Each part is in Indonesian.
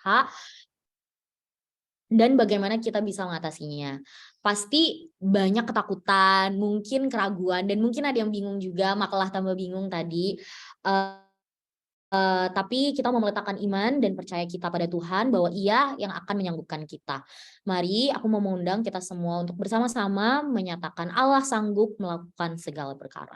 berusaha dan bagaimana kita bisa mengatasinya. Pasti banyak ketakutan, mungkin keraguan, dan mungkin ada yang bingung juga, makalah tambah bingung tadi. Tapi kita mau meletakkan iman dan percaya kita pada Tuhan bahwa Ia yang akan menyanggup-Kan kita. Mari aku mau mengundang kita semua untuk bersama-sama menyatakan Allah sanggup melakukan segala perkara.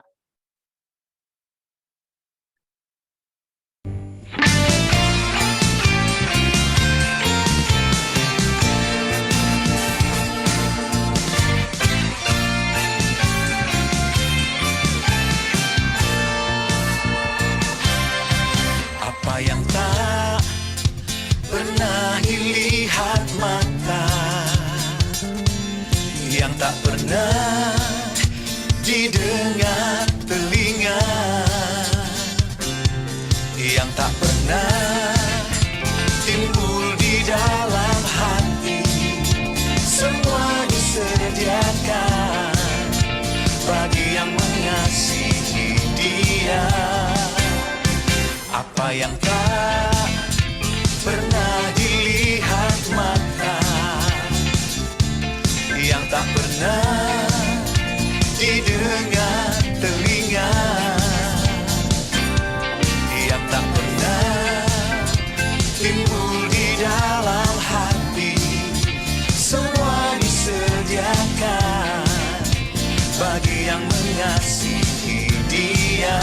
Apa yang tak pernah dilihat mata, yang tak pernah didengar telinga, yang tak pernah timbul di dalam hati, semua disediakan bagi yang mengasihi Dia. Apa yang tak pernah dilihat mata, yang tak pernah didengar telinga, yang tak pernah timbul di dalam hati, semua disediakan bagi yang mengasihi Dia.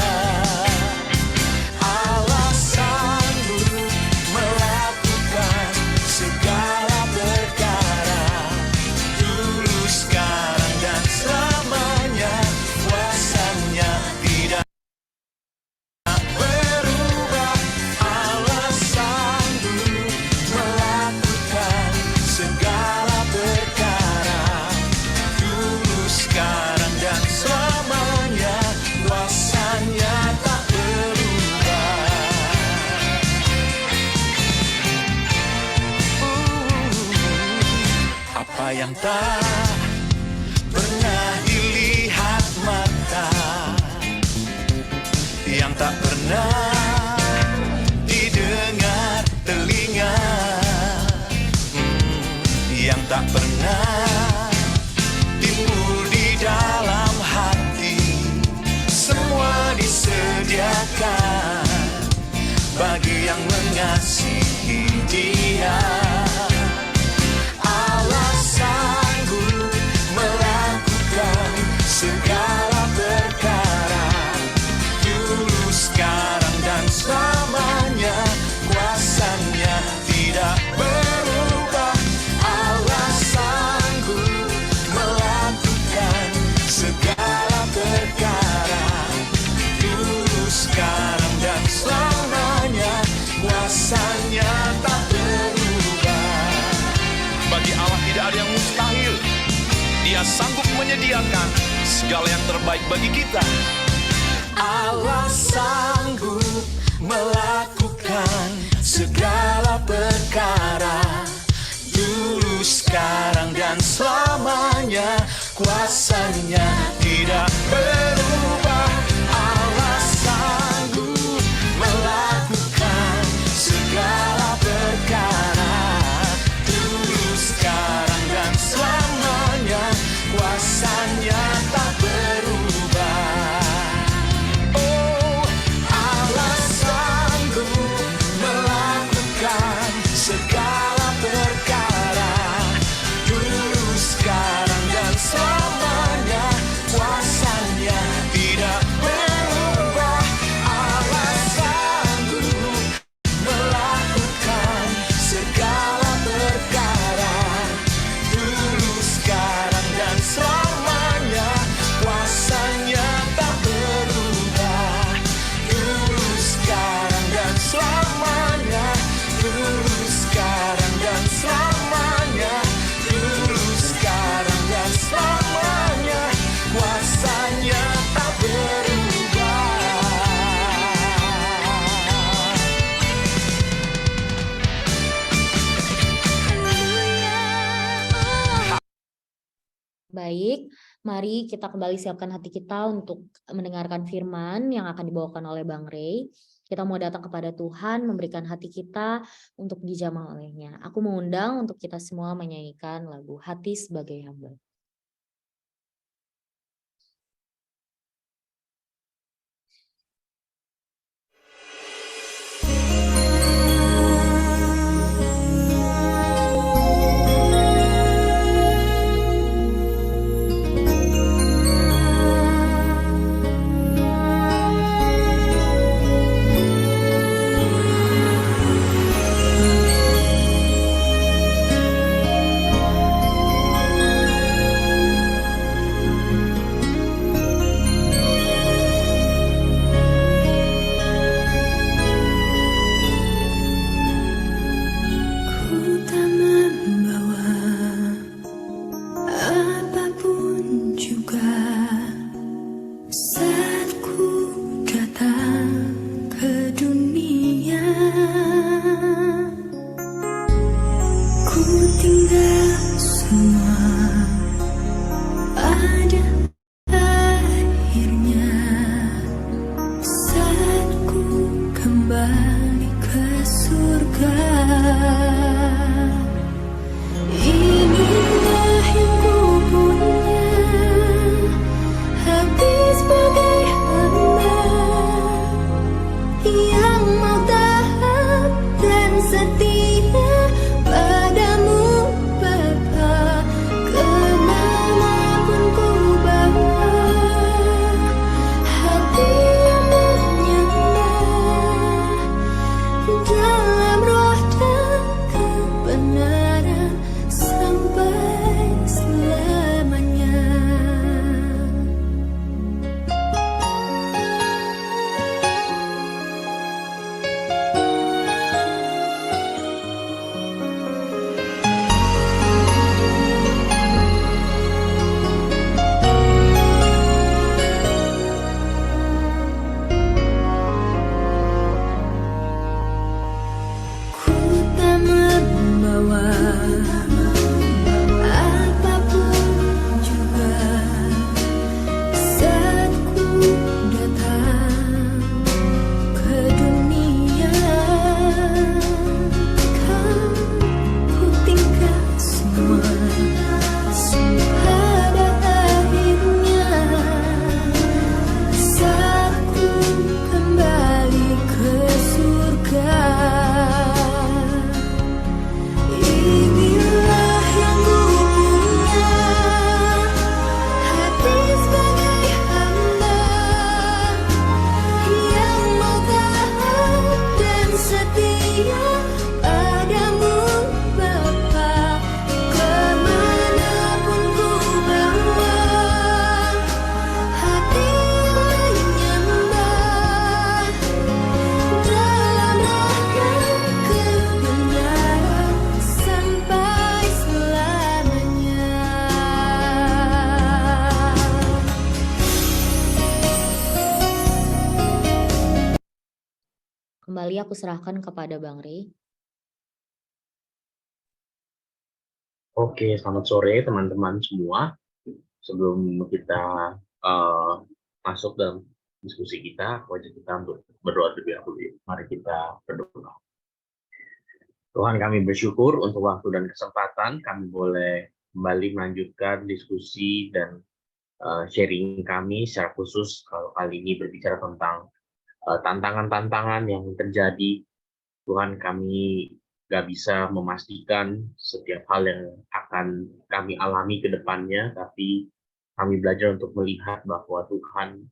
Apa yang tak pernah dilihat mata, yang tak pernah didengar telinga, yang tak pernah timbul di dalam hati, semua disediakan bagi yang mengasihi Dia. Segala perkara, dulu, sekarang, dan selamanya. Kuasanya tidak berubah. Allah sanggup melakukan segala perkara, dulu, sekarang, dan selamanya. Kuasanya tak berubah. Bagi Allah tidak ada yang mustahil. Dia sanggup menyediakan segala yang terbaik bagi kita. Allah sanggup melakukan segala perkara, dulu, sekarang, dan selamanya. Kuasanya tidak berubah. Allah sanggup melakukan segala perkara, dulu, sekarang, dan selamanya. Kuasanya tak berubah. Oh, Allah sanggup melakukan segala perkara, dulu, sekarang, dan selamanya. Kuasanya tidak berubah. Allah sanggup melakukan segala perkara, dulu, sekarang, dan selamanya. Kuasanya tak berubah. Dulu, sekarang, dan selamanya. Dulu, sekarang, dan selamanya. Dulu, sekarang, dan selamanya. Kuasanya tak berubah. Baik, mari kita kembali siapkan hati kita untuk mendengarkan firman yang akan dibawakan oleh Bang Ray. Kita mau datang kepada Tuhan, memberikan hati kita untuk dijamah oleh-Nya. Aku mengundang untuk kita semua menyanyikan lagu Hati Sebagai Hamba. Kembali aku serahkan kepada Bang Rey. Oke, selamat sore teman-teman semua. Sebelum kita masuk dalam diskusi kita, wajib kita untuk berdoa terlebih dahulu. Mari kita berdoa. Tuhan, kami bersyukur untuk waktu dan kesempatan kami boleh kembali melanjutkan diskusi dan sharing kami secara khusus kalau kali ini berbicara tentang tantangan-tantangan yang terjadi. Tuhan, kami gak bisa memastikan setiap hal yang akan kami alami ke depannya, tapi kami belajar untuk melihat bahwa Tuhan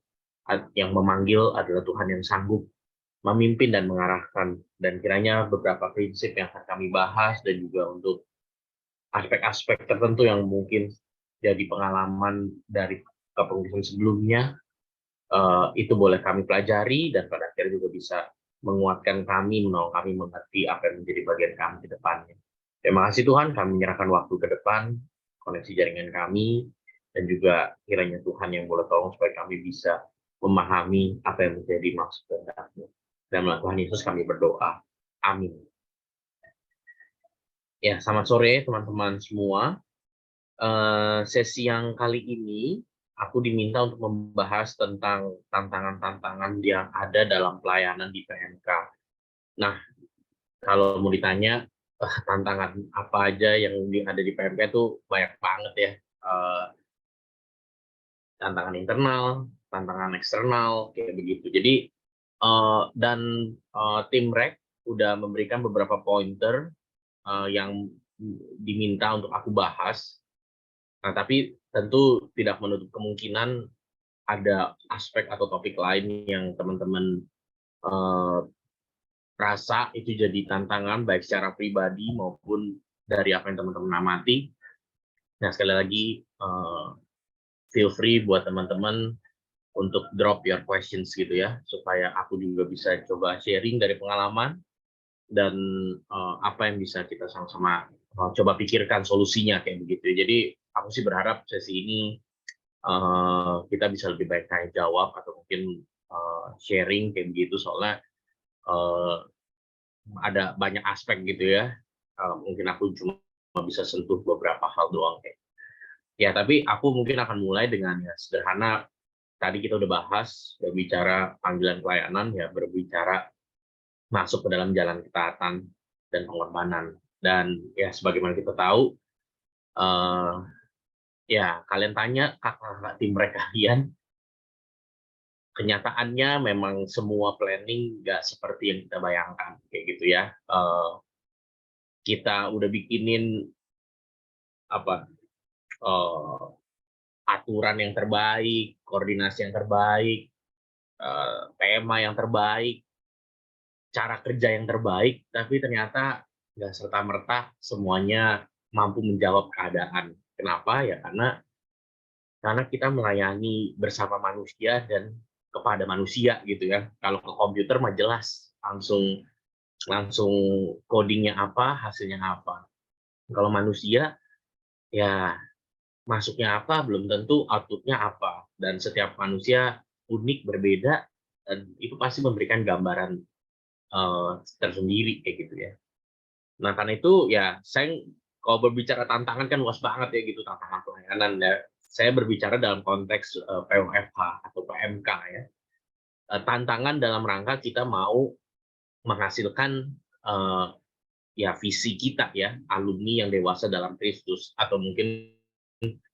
yang memanggil adalah Tuhan yang sanggup memimpin dan mengarahkan. Dan kiranya beberapa prinsip yang akan kami bahas dan juga untuk aspek-aspek tertentu yang mungkin jadi pengalaman dari kepemimpinan sebelumnya, itu boleh kami pelajari dan pada akhirnya juga bisa menguatkan kami, menolong kami mengerti apa yang menjadi bagian kami ke depannya. Terima kasih Tuhan, kami menyerahkan waktu ke depan, koneksi jaringan kami, dan juga kiranya Tuhan yang boleh tolong supaya kami bisa memahami apa yang menjadi maksud dan kehendak-Mu. Dan melalui Tuhan Yesus kami berdoa. Amin. Ya, selamat sore teman-teman semua. Sesi yang kali ini aku diminta untuk membahas tentang tantangan-tantangan yang ada dalam pelayanan di PMK. Nah, kalau mau ditanya tantangan apa aja yang ada di PMK itu banyak banget ya. Eh, Tantangan internal, tantangan eksternal, kayak begitu. Jadi dan tim Rek udah memberikan beberapa pointer yang diminta untuk aku bahas. Nah, tapi tentu tidak menutup kemungkinan ada aspek atau topik lain yang teman-teman eh, rasa itu jadi tantangan baik secara pribadi maupun dari apa yang teman-teman amati. Nah, sekali lagi feel free buat teman-teman untuk drop your questions gitu ya, supaya aku juga bisa coba sharing dari pengalaman dan apa yang bisa kita sama-sama coba pikirkan solusinya kayak begitu. Jadi aku sih berharap sesi ini kita bisa lebih baik tanya jawab atau mungkin sharing kayak begitu, soalnya ada banyak aspek gitu ya. Mungkin aku cuma bisa sentuh beberapa hal doang kayak. Ya, tapi aku mungkin akan mulai dengan ya sederhana. Tadi kita udah bahas berbicara panggilan pelayanan ya, berbicara masuk ke dalam jalan ketaatan dan pengorbanan. Dan ya sebagaimana kita tahu, ya kalian tanya kakak-kakak tim mereka kalian, kenyataannya memang semua planning nggak seperti yang kita bayangkan kayak gitu ya. Kita udah bikinin apa aturan yang terbaik, koordinasi yang terbaik, tema yang terbaik, cara kerja yang terbaik, tapi ternyata nggak serta-merta semuanya mampu menjawab keadaan. Kenapa? Ya karena kita melayani bersama manusia dan kepada manusia gitu ya. Kalau ke komputer mah jelas langsung langsung codingnya apa, hasilnya apa. Kalau manusia ya masuknya apa belum tentu outputnya apa, dan setiap manusia unik berbeda dan itu pasti memberikan gambaran tersendiri kayak gitu ya. Nah, karena itu ya saya kalau berbicara tantangan kan luas banget ya gitu, tantangan pelayanan ya. Saya berbicara dalam konteks POFH atau PMK ya. Tantangan dalam rangka kita mau menghasilkan eh, ya visi kita ya, alumni yang dewasa dalam Kristus, atau mungkin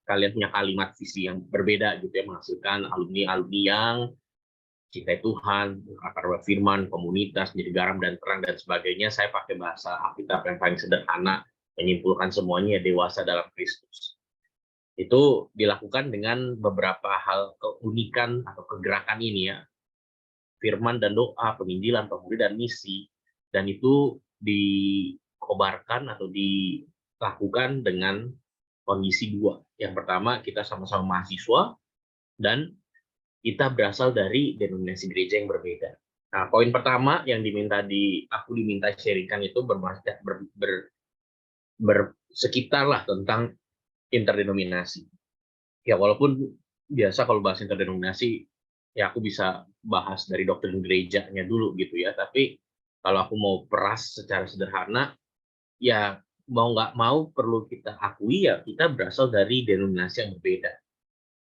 kalian punya kalimat visi yang berbeda gitu ya, menghasilkan alumni-alumni yang cintai Tuhan, akar firman, komunitas, menjadi garam dan terang dan sebagainya. Saya pakai bahasa Alkitab yang paling sederhana, menyimpulkan semuanya dewasa dalam Kristus. Itu dilakukan dengan beberapa hal keunikan atau kegerakan ini ya. Firman dan doa, penginjilan, pemuda dan misi. Dan itu dikobarkan atau dilakukan dengan kondisi dua. Yang pertama, kita sama-sama mahasiswa dan kita berasal dari denominasi gereja yang berbeda. Nah, poin pertama yang aku diminta sharingkan itu bersekitar lah tentang interdenominasi. Ya, walaupun biasa kalau bahas interdenominasi, ya aku bisa bahas dari doktrin gerejanya dulu gitu ya. Tapi kalau aku mau peras secara sederhana, ya mau nggak mau perlu kita akui ya kita berasal dari denominasi yang berbeda.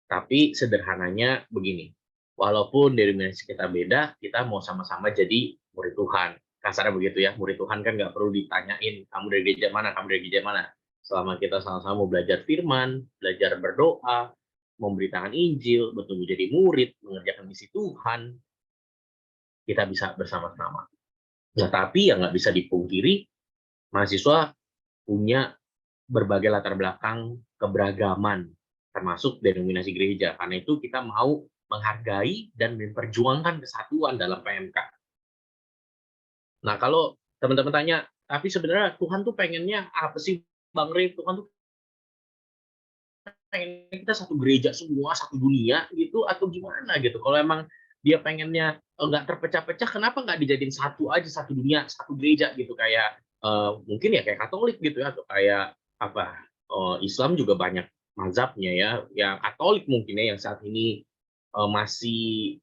Tapi sederhananya begini, walaupun denominasi kita beda, kita mau sama-sama jadi murid Tuhan. Kasarnya begitu ya, murid Tuhan kan nggak perlu ditanyain, kamu dari gereja mana, kamu dari gereja mana. Selama kita sama-sama mau belajar firman, belajar berdoa, memberitakan Injil, betul menjadi murid, mengerjakan misi Tuhan, kita bisa bersama-sama. Nah, tapi yang nggak bisa dipungkiri, mahasiswa punya berbagai latar belakang keberagaman, termasuk denominasi gereja. Karena itu kita mau menghargai dan memperjuangkan kesatuan dalam PMK. Nah, kalau teman-teman tanya, tapi sebenarnya Tuhan tuh pengennya apa sih, Bang Rey? Tuhan tuh pengennya kita satu gereja semua, satu dunia gitu, atau gimana gitu? Kalau emang dia pengennya nggak terpecah-pecah, kenapa nggak dijadiin satu aja, satu dunia, satu gereja gitu? Kayak mungkin ya kayak Katolik gitu ya, atau kayak apa, Islam juga banyak mazhabnya ya, yang Katolik mungkin ya yang saat ini masih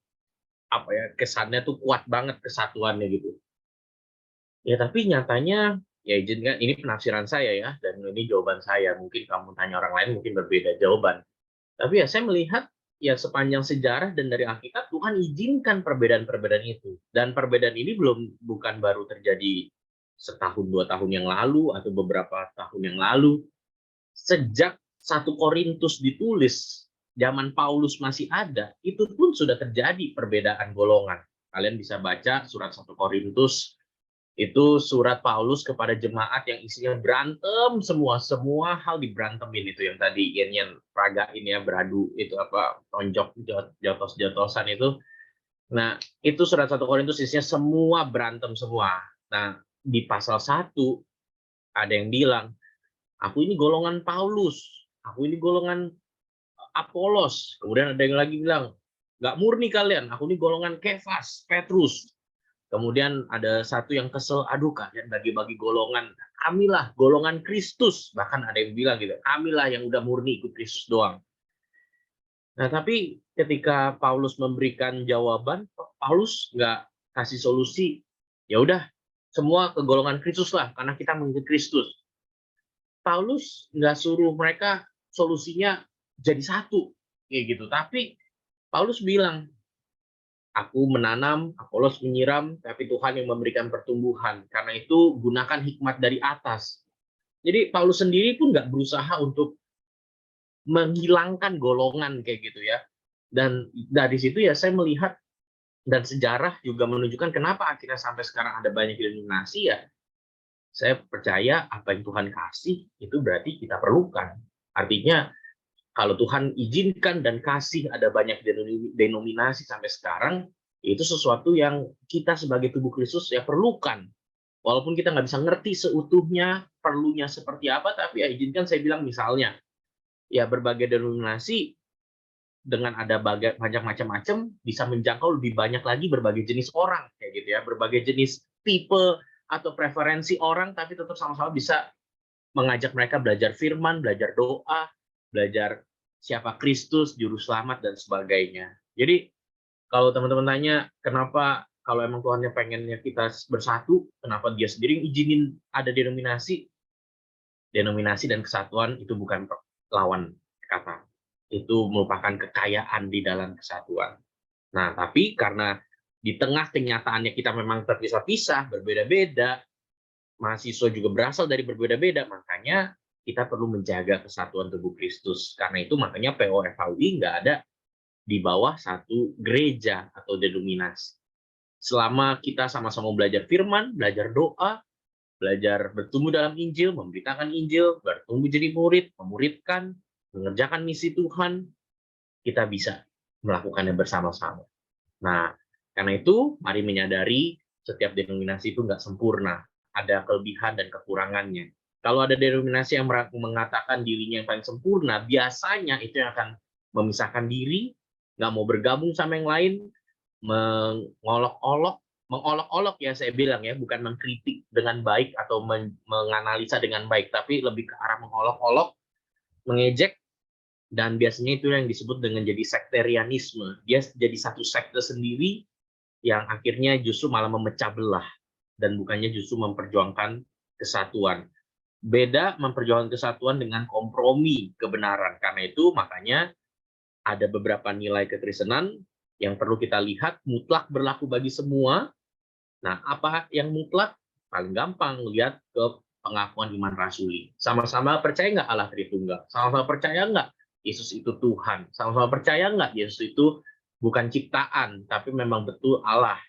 apa ya, kesannya tuh kuat banget kesatuannya gitu. Ya tapi nyatanya ya izinkan ini penafsiran saya ya, dan ini jawaban saya. Mungkin kamu tanya orang lain mungkin berbeda jawaban. Tapi ya saya melihat ya sepanjang sejarah dan dari Alkitab Tuhan izinkan perbedaan-perbedaan itu. Dan perbedaan ini bukan baru terjadi setahun 2 tahun yang lalu atau beberapa tahun yang lalu. Sejak 1 Korintus ditulis, zaman Paulus masih ada, itu pun sudah terjadi perbedaan golongan. Kalian bisa baca surat 1 Korintus, itu surat Paulus kepada jemaat yang isinya berantem semua hal diberantemin, itu yang tadi Ian peragain ya, beradu itu apa, tonjok jotos-jotosan itu. Nah, itu surat 1 Korintus isinya semua berantem semua. Nah, di pasal 1 ada yang bilang, aku ini golongan Paulus, aku ini golongan Apolos. Kemudian ada yang lagi bilang, nggak murni kalian, aku ini golongan Kefas, Petrus. Kemudian ada satu yang kesel, aduh kalian bagi-bagi golongan, kamilah golongan Kristus. Bahkan ada yang bilang gitu, kamilah yang udah murni ikut Kristus doang. Nah, tapi ketika Paulus memberikan jawaban, Paulus nggak kasih solusi, ya udah semua ke golongan Kristus lah, karena kita mengikut Kristus. Paulus nggak suruh mereka solusinya jadi satu, kayak gitu. Tapi Paulus bilang, aku menanam, Apolos menyiram, tapi Tuhan yang memberikan pertumbuhan. Karena itu gunakan hikmat dari atas. Jadi Paulus sendiri pun nggak berusaha untuk menghilangkan golongan kayak gitu ya. Dan dari situ ya saya melihat, dan sejarah juga menunjukkan kenapa akhirnya sampai sekarang ada banyak denominasi ya. Saya percaya apa yang Tuhan kasih itu berarti kita perlukan. Artinya kalau Tuhan izinkan dan kasih ada banyak denominasi sampai sekarang, itu sesuatu yang kita sebagai tubuh Kristus ya perlukan. Walaupun kita nggak bisa ngerti seutuhnya perlunya seperti apa, tapi ya izinkan saya bilang misalnya, ya berbagai denominasi dengan ada banyak macam-macam bisa menjangkau lebih banyak lagi berbagai jenis orang kayak gitu ya, berbagai jenis tipe atau preferensi orang, tapi tetap sama-sama bisa mengajak mereka belajar firman, belajar doa, belajar siapa Kristus, juru selamat, dan sebagainya. Jadi, kalau teman-teman tanya, kenapa kalau emang Tuhannya pengennya kita bersatu, kenapa dia sendiri izinin ada denominasi? Denominasi dan kesatuan itu bukan lawan kata. Itu merupakan kekayaan di dalam kesatuan. Nah, tapi karena di tengah kenyataannya kita memang terpisah-pisah, berbeda-beda, mahasiswa juga berasal dari berbeda-beda, makanya kita perlu menjaga kesatuan tubuh Kristus. Karena itu makanya POFHUI nggak ada di bawah satu gereja atau denominasi. Selama kita sama-sama belajar firman, belajar doa, belajar bertumbuh dalam Injil, memberitakan Injil, bertumbuh jadi murid, memuridkan, mengerjakan misi Tuhan, kita bisa melakukannya bersama-sama. Nah, karena itu mari menyadari setiap denominasi itu nggak sempurna. Ada kelebihan dan kekurangannya. Kalau ada denominasi yang mengatakan dirinya yang paling sempurna, biasanya itu yang akan memisahkan diri, nggak mau bergabung sama yang lain, mengolok-olok ya saya bilang ya, bukan mengkritik dengan baik atau menganalisa dengan baik, tapi lebih ke arah mengolok-olok, mengejek, dan biasanya itu yang disebut dengan jadi sekterianisme. Dia jadi satu sekte sendiri yang akhirnya justru malah memecah belah dan bukannya justru memperjuangkan kesatuan. Beda memperjuangkan kesatuan dengan kompromi kebenaran. Karena itu makanya ada beberapa nilai kekristenan yang perlu kita lihat mutlak berlaku bagi semua. Nah, apa yang mutlak? Paling gampang lihat ke pengakuan iman rasuli. Sama-sama percaya nggak Allah Tritunggal? Sama-sama percaya nggak Yesus itu Tuhan? Sama-sama percaya nggak Yesus itu bukan ciptaan, tapi memang betul Allah?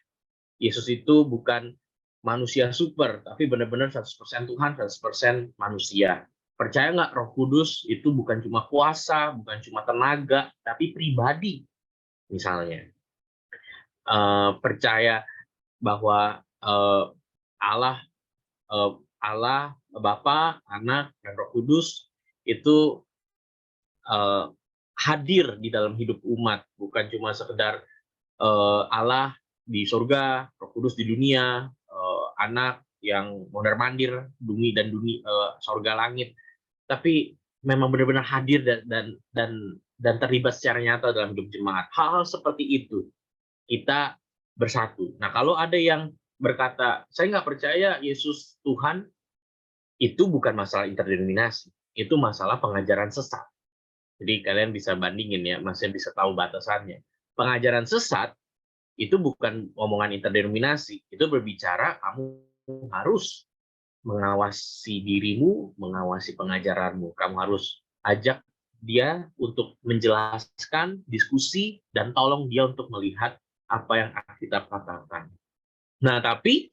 Yesus itu bukan manusia super, tapi benar-benar 100% Tuhan, 100% manusia. Percaya nggak Roh Kudus itu bukan cuma kuasa, bukan cuma tenaga, tapi pribadi, misalnya. Percaya bahwa Allah Bapa, Anak, dan Roh Kudus itu hadir di dalam hidup umat, bukan cuma sekedar Allah di surga, Roh Kudus di dunia, anak yang mondar-mandir bumi dan dunia, surga langit, tapi memang benar-benar hadir dan terlibat secara nyata dalam hidup jemaat. Hal-hal seperti itu kita bersatu. Nah, kalau ada yang berkata saya nggak percaya Yesus Tuhan, itu bukan masalah interdenominasi, itu masalah pengajaran sesat. Jadi kalian bisa bandingin ya, maksudnya bisa tahu batasannya. Pengajaran sesat itu bukan omongan interdenominasi, itu berbicara kamu harus mengawasi dirimu, mengawasi pengajaranmu. Kamu harus ajak dia untuk menjelaskan, diskusi, dan tolong dia untuk melihat apa yang kita katakan. Nah, tapi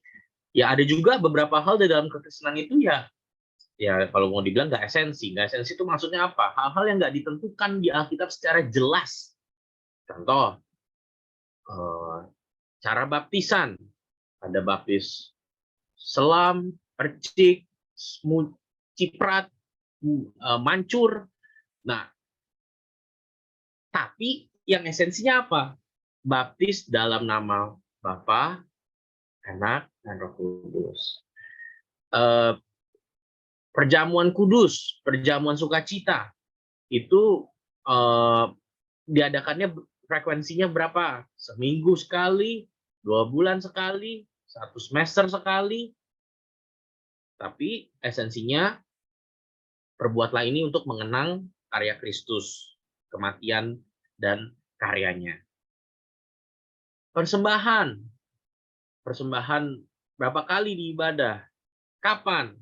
ya ada juga beberapa hal di dalam kekristenan itu ya kalau mau dibilang nggak esensi. Nggak esensi itu maksudnya apa? Hal-hal yang nggak ditentukan di Alkitab secara jelas. Contoh, cara baptisan. Ada baptis selam, percik, ciprat, mancur. Nah, tapi yang esensinya apa? Baptis dalam nama Bapa, Anak, dan Roh Kudus. Perjamuan kudus, perjamuan sukacita, itu diadakannya frekuensinya berapa? Seminggu sekali, 2 bulan sekali, 1 semester sekali. Tapi esensinya, perbuatlah ini untuk mengenang karya Kristus, kematian dan karyanya. Persembahan berapa kali di ibadah? Kapan?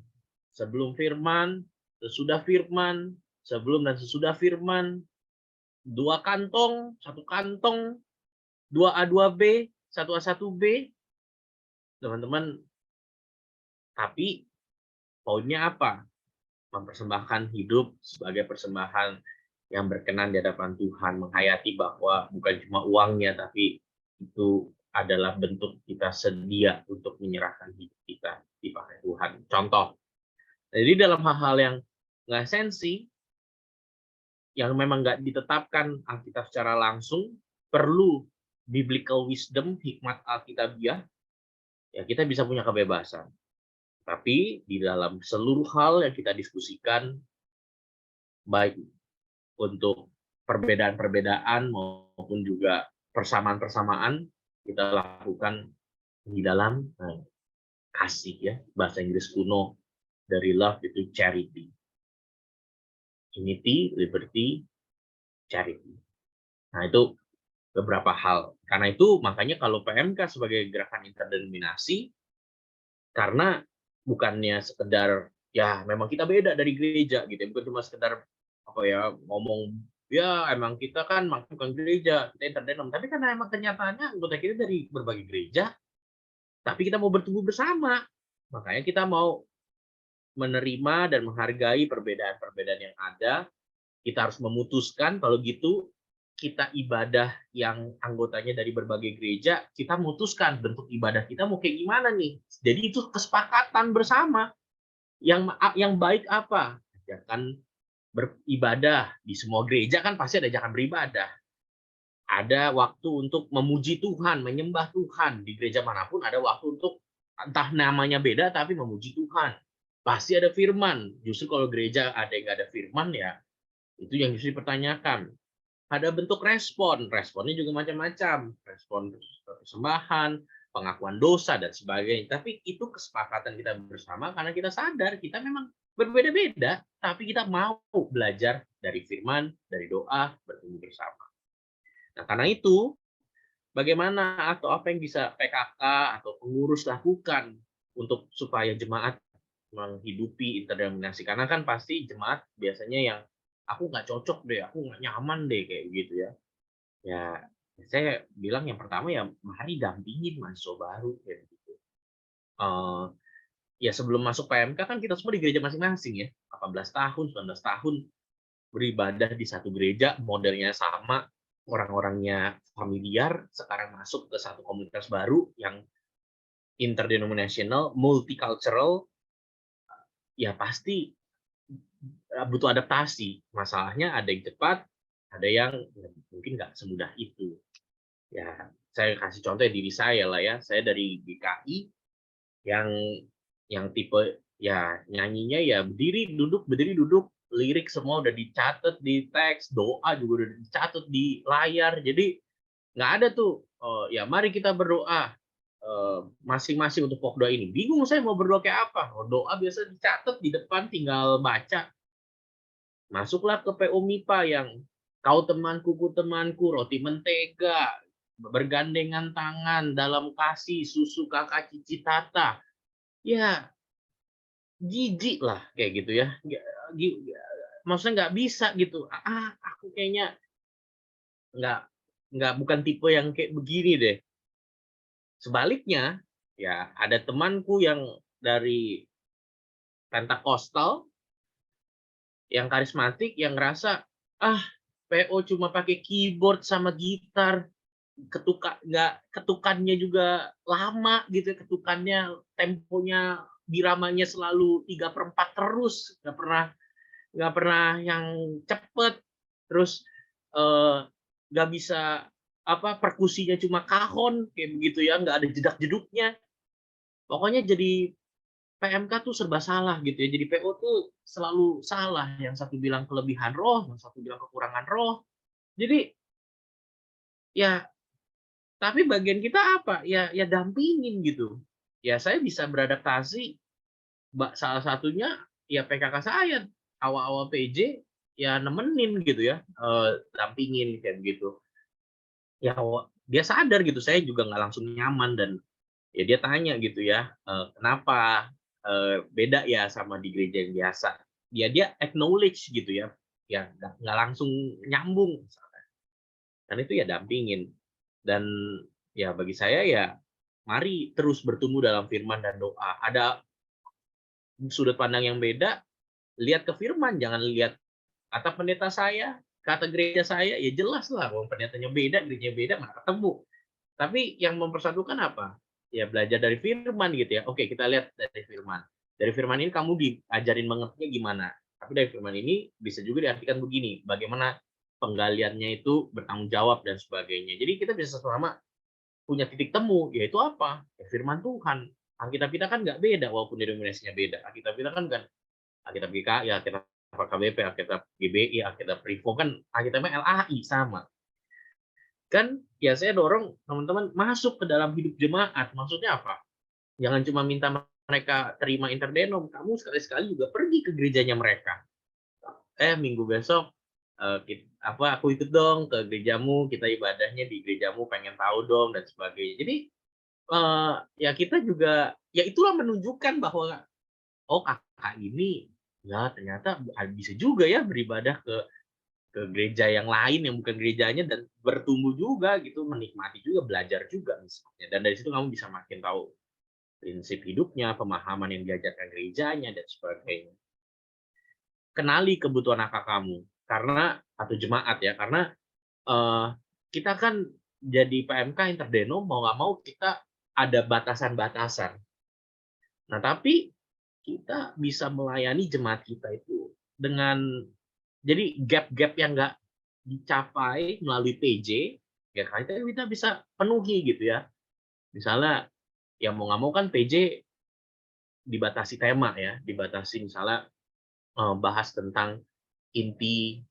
Sebelum firman, sesudah firman, sebelum dan sesudah firman, 2 kantong, 1 kantong, 2A 2B, 1A 1B. Teman-teman, tapi poinnya apa? Mempersembahkan hidup sebagai persembahan yang berkenan di hadapan Tuhan, menghayati bahwa bukan cuma uangnya, tapi itu adalah bentuk kita sedia untuk menyerahkan hidup kita dipakai Tuhan. Contoh, jadi dalam hal-hal yang nggak esensi, yang memang nggak ditetapkan Alkitab secara langsung, perlu biblical wisdom, hikmat Alkitabiah, ya kita bisa punya kebebasan. Tapi di dalam seluruh hal yang kita diskusikan, baik untuk perbedaan-perbedaan maupun juga persamaan-persamaan, kita lakukan di dalam kasih ya. Bahasa Inggris kuno dari love itu charity. Unity, liberty, charity. Nah, itu beberapa hal. Karena itu makanya kalau PMK sebagai gerakan interdenominasi, karena bukannya sekedar ya memang kita beda dari gereja gitu, bukan cuma sekedar apa ya ngomong ya emang kita kan bukan gereja, kita interdenom, tapi karena emang kenyataannya anggota kita dari berbagai gereja, tapi kita mau bertumbuh bersama, makanya kita mau menerima dan menghargai perbedaan-perbedaan yang ada. Kita harus memutuskan kalau gitu kita ibadah yang anggotanya dari berbagai gereja, kita memutuskan bentuk ibadah kita mau kayak gimana nih. Jadi itu kesepakatan bersama. Yang baik apa? Ajakan beribadah di semua gereja kan pasti ada ajakan beribadah. Ada waktu untuk memuji Tuhan, menyembah Tuhan. Di gereja manapun ada waktu untuk entah namanya beda tapi memuji Tuhan. Pasti ada firman. Justru kalau gereja ada yang nggak ada firman ya, itu yang justru dipertanyakan. Ada bentuk respon, responnya juga macam-macam, respon persembahan, pengakuan dosa dan sebagainya. Tapi itu kesepakatan kita bersama karena kita sadar kita memang berbeda-beda, tapi kita mau belajar dari firman, dari doa, bertumbuh bersama. Nah, karena itu bagaimana atau apa yang bisa PKK atau pengurus lakukan untuk supaya jemaat menghidupi interdenominasi? Karena kan pasti jemaat biasanya yang aku nggak cocok deh, aku nggak nyaman deh kayak gitu ya. Ya, saya bilang yang pertama ya mari dampingin mahasiswa baru kayak gitu. Ya sebelum masuk PMK kan kita semua di gereja masing-masing ya, 18 tahun, 19 tahun beribadah di satu gereja, modelnya sama, orang-orangnya familiar, sekarang masuk ke satu komunitas baru yang interdenominational, multicultural, ya pasti butuh adaptasi. Masalahnya ada yang cepat, ada yang mungkin nggak semudah itu. Ya, saya kasih contoh diri saya lah ya. Saya dari GKI yang tipe ya nyanyinya ya berdiri duduk, lirik semua udah dicatat di teks, doa juga udah dicatat di layar. Jadi nggak ada tuh ya mari kita berdoa masing-masing untuk pokok doa ini. Bingung saya mau berdoa kayak apa. Doa biasa dicatat di depan tinggal baca. Masuklah ke PO MIPA yang kau temanku, ku temanku, roti mentega, bergandengan tangan dalam kasih, susu kakak cici tata. Ya, jijik lah kayak gitu ya. Maksudnya nggak bisa gitu. Aku kayaknya nggak bukan tipe yang kayak begini deh. Sebaliknya, ya ada temanku yang dari Pentakosta yang karismatik yang ngerasa, ah PO cuma pakai keyboard sama gitar, ketukannya juga lama gitu, ketukannya temponya biramanya selalu 3/4 terus, nggak pernah yang cepet, terus nggak bisa perkusinya cuma kahon kayak begitu ya, nggak ada jedak-jeduknya. Pokoknya jadi PMK tuh serba salah gitu ya. Jadi PO tuh selalu salah. Yang satu bilang kelebihan roh, yang satu bilang kekurangan roh. Jadi ya, tapi bagian kita apa? Ya dampingin gitu. Ya saya bisa beradaptasi. Salah satunya ya PKK saya awal-awal PJ ya nemenin gitu ya, dampingin kayak begitu. Ya dia sadar gitu, saya juga nggak langsung nyaman dan ya dia tanya gitu ya, kenapa, beda ya sama di gereja yang biasa. Dia acknowledge gitu ya, ya nggak langsung nyambung misalkan, dan itu ya dampingin. Dan ya bagi saya ya, mari terus bertumbuh dalam firman dan doa. Ada sudut pandang yang beda, lihat ke firman, jangan lihat kata pendeta saya, kata gereja saya, ya jelas lah wong pendetanya beda, gerejanya beda, mana ketemu. Tapi yang mempersatukan apa? Ya belajar dari firman gitu ya. Oke, kita lihat dari firman. Dari firman ini kamu diajarin mengertinya gimana. Tapi dari firman ini bisa juga diartikan begini, bagaimana penggaliannya itu bertanggung jawab dan sebagainya. Jadi kita bisa sama punya titik temu, yaitu apa? Ya, firman Tuhan. Alkitab kita kan nggak beda, walaupun denominasinya beda. Alkitab kita kan Alkitab GKI, Alkitab KBP, Alkitab GBI, Alkitab Privo, kan Alkitabnya LAI sama. Kan ya saya dorong teman-teman masuk ke dalam hidup jemaat. Maksudnya apa? Jangan cuma minta mereka terima interdenom, kamu sekali-sekali juga pergi ke gerejanya mereka. Minggu besok aku ikut dong ke gerejamu, kita ibadahnya di gerejamu, pengen tahu dong dan sebagainya. Jadi ya kita juga ya itulah menunjukkan bahwa oh kakak ini ya ternyata bisa juga ya beribadah ke gereja yang lain yang bukan gerejanya dan bertumbuh juga gitu, menikmati juga, belajar juga misalnya. Dan dari situ kamu bisa makin tahu prinsip hidupnya, pemahaman yang diajarkan gerejanya dan sebagainya. Kenali kebutuhan akak kamu karena atau jemaat ya, karena kita kan jadi PMK Interdenom mau nggak mau kita ada batasan-batasan. Nah, tapi kita bisa melayani jemaat kita itu dengan jadi gap-gap yang nggak dicapai melalui PJ, ya kita bisa penuhi gitu ya. Misalnya, ya mau nggak mau kan PJ dibatasi tema ya, dibatasi misalnya bahas tentang inti,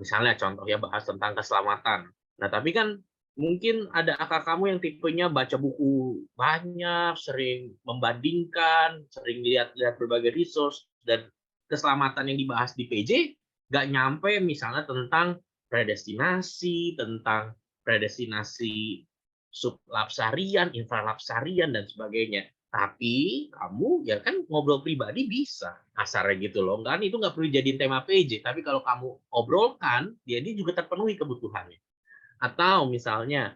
misalnya contoh ya bahas tentang keselamatan. Nah tapi kan mungkin ada akak kamu yang tipenya baca buku banyak, sering membandingkan, sering lihat-lihat berbagai resource, dan keselamatan yang dibahas di PJ nggak nyampe misalnya tentang predestinasi sublapsarian, infralapsarian dan sebagainya. Tapi kamu ya kan ngobrol pribadi bisa kasarnya gitu loh. Kan itu nggak perlu jadiin tema PJ, tapi kalau kamu obrolkan, dia juga terpenuhi kebutuhannya. Atau misalnya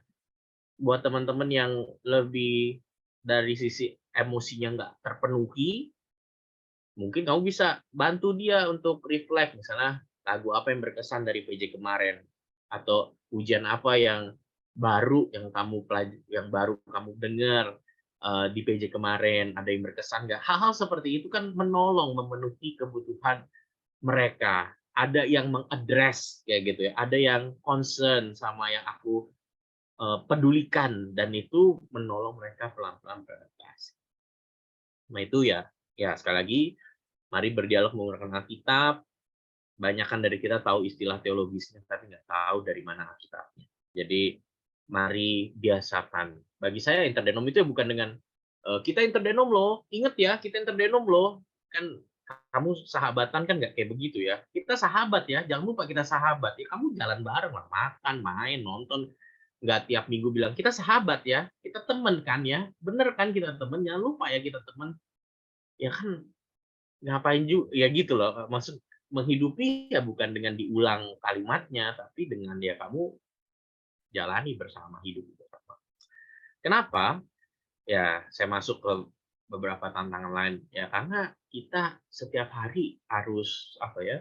buat teman-teman yang lebih dari sisi emosinya nggak terpenuhi, mungkin kamu bisa bantu dia untuk reflect, misalnya lagu apa yang berkesan dari PJ kemarin, atau ujian apa yang baru yang baru kamu dengar di PJ kemarin, ada yang berkesan nggak? Hal-hal seperti itu kan menolong memenuhi kebutuhan mereka. Ada yang mengadres kayak gitu ya, ada yang concern sama yang aku pedulikan, dan itu menolong mereka pelan-pelan beradaptasi. Nah itu ya sekali lagi, mari berdialog menggunakan Alkitab. Banyakan dari kita tahu istilah teologisnya, tapi nggak tahu dari mana Alkitabnya. Jadi mari biasakan. Bagi saya interdenom itu bukan dengan kita interdenom loh, ingat ya kita interdenom loh. Kan kamu sahabatan kan nggak kayak begitu ya. Kita sahabat ya, jangan lupa kita sahabat ya. Kamu jalan bareng lah, makan, main, nonton. Nggak tiap minggu bilang kita sahabat ya, kita temen kan ya. Bener kan kita temen, jangan lupa ya kita temen. Ya kan ngapain juga ya gitu loh. Maksud menghidupi ya bukan dengan diulang kalimatnya, tapi dengan ya kamu jalani bersama, hidup bersama. Kenapa? Ya saya masuk ke beberapa tantangan lain ya karena kita setiap hari harus apa ya,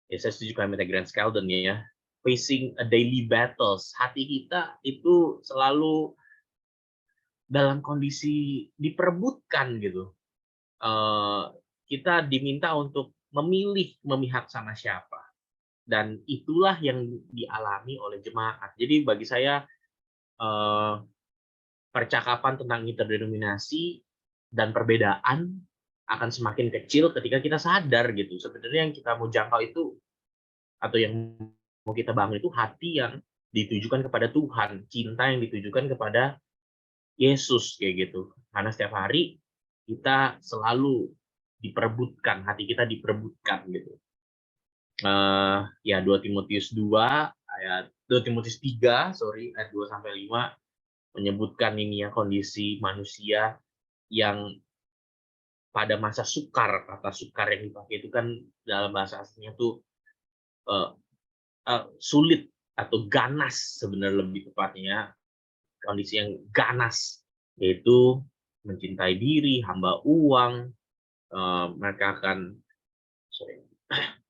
ya saya setuju kalimatnya Grant Skeldon ya, facing a daily battles. Hati kita itu selalu dalam kondisi diperebutkan gitu. Eh, kita diminta untuk memilih memihak sama siapa. Dan itulah yang dialami oleh jemaat. Jadi bagi saya eh, percakapan tentang interdenominasi dan perbedaan akan semakin kecil ketika kita sadar gitu. Sebenarnya yang kita mau jangkau itu atau yang mau kita bangun itu hati yang ditujukan kepada Tuhan, cinta yang ditujukan kepada Yesus kayak gitu. Karena setiap hari kita selalu diperebutkan, hati kita diperebutkan gitu. Ya 2 Timotius 2 ayat 2 Timotius 3 ayat 2 sampai 5 menyebutkan ini ya kondisi manusia yang pada masa sukar. Kata sukar yang dipakai itu kan dalam bahasa aslinya tuh sulit atau ganas sebenarnya lebih tepatnya, kondisi yang ganas yaitu mencintai diri, hamba uang, mereka akan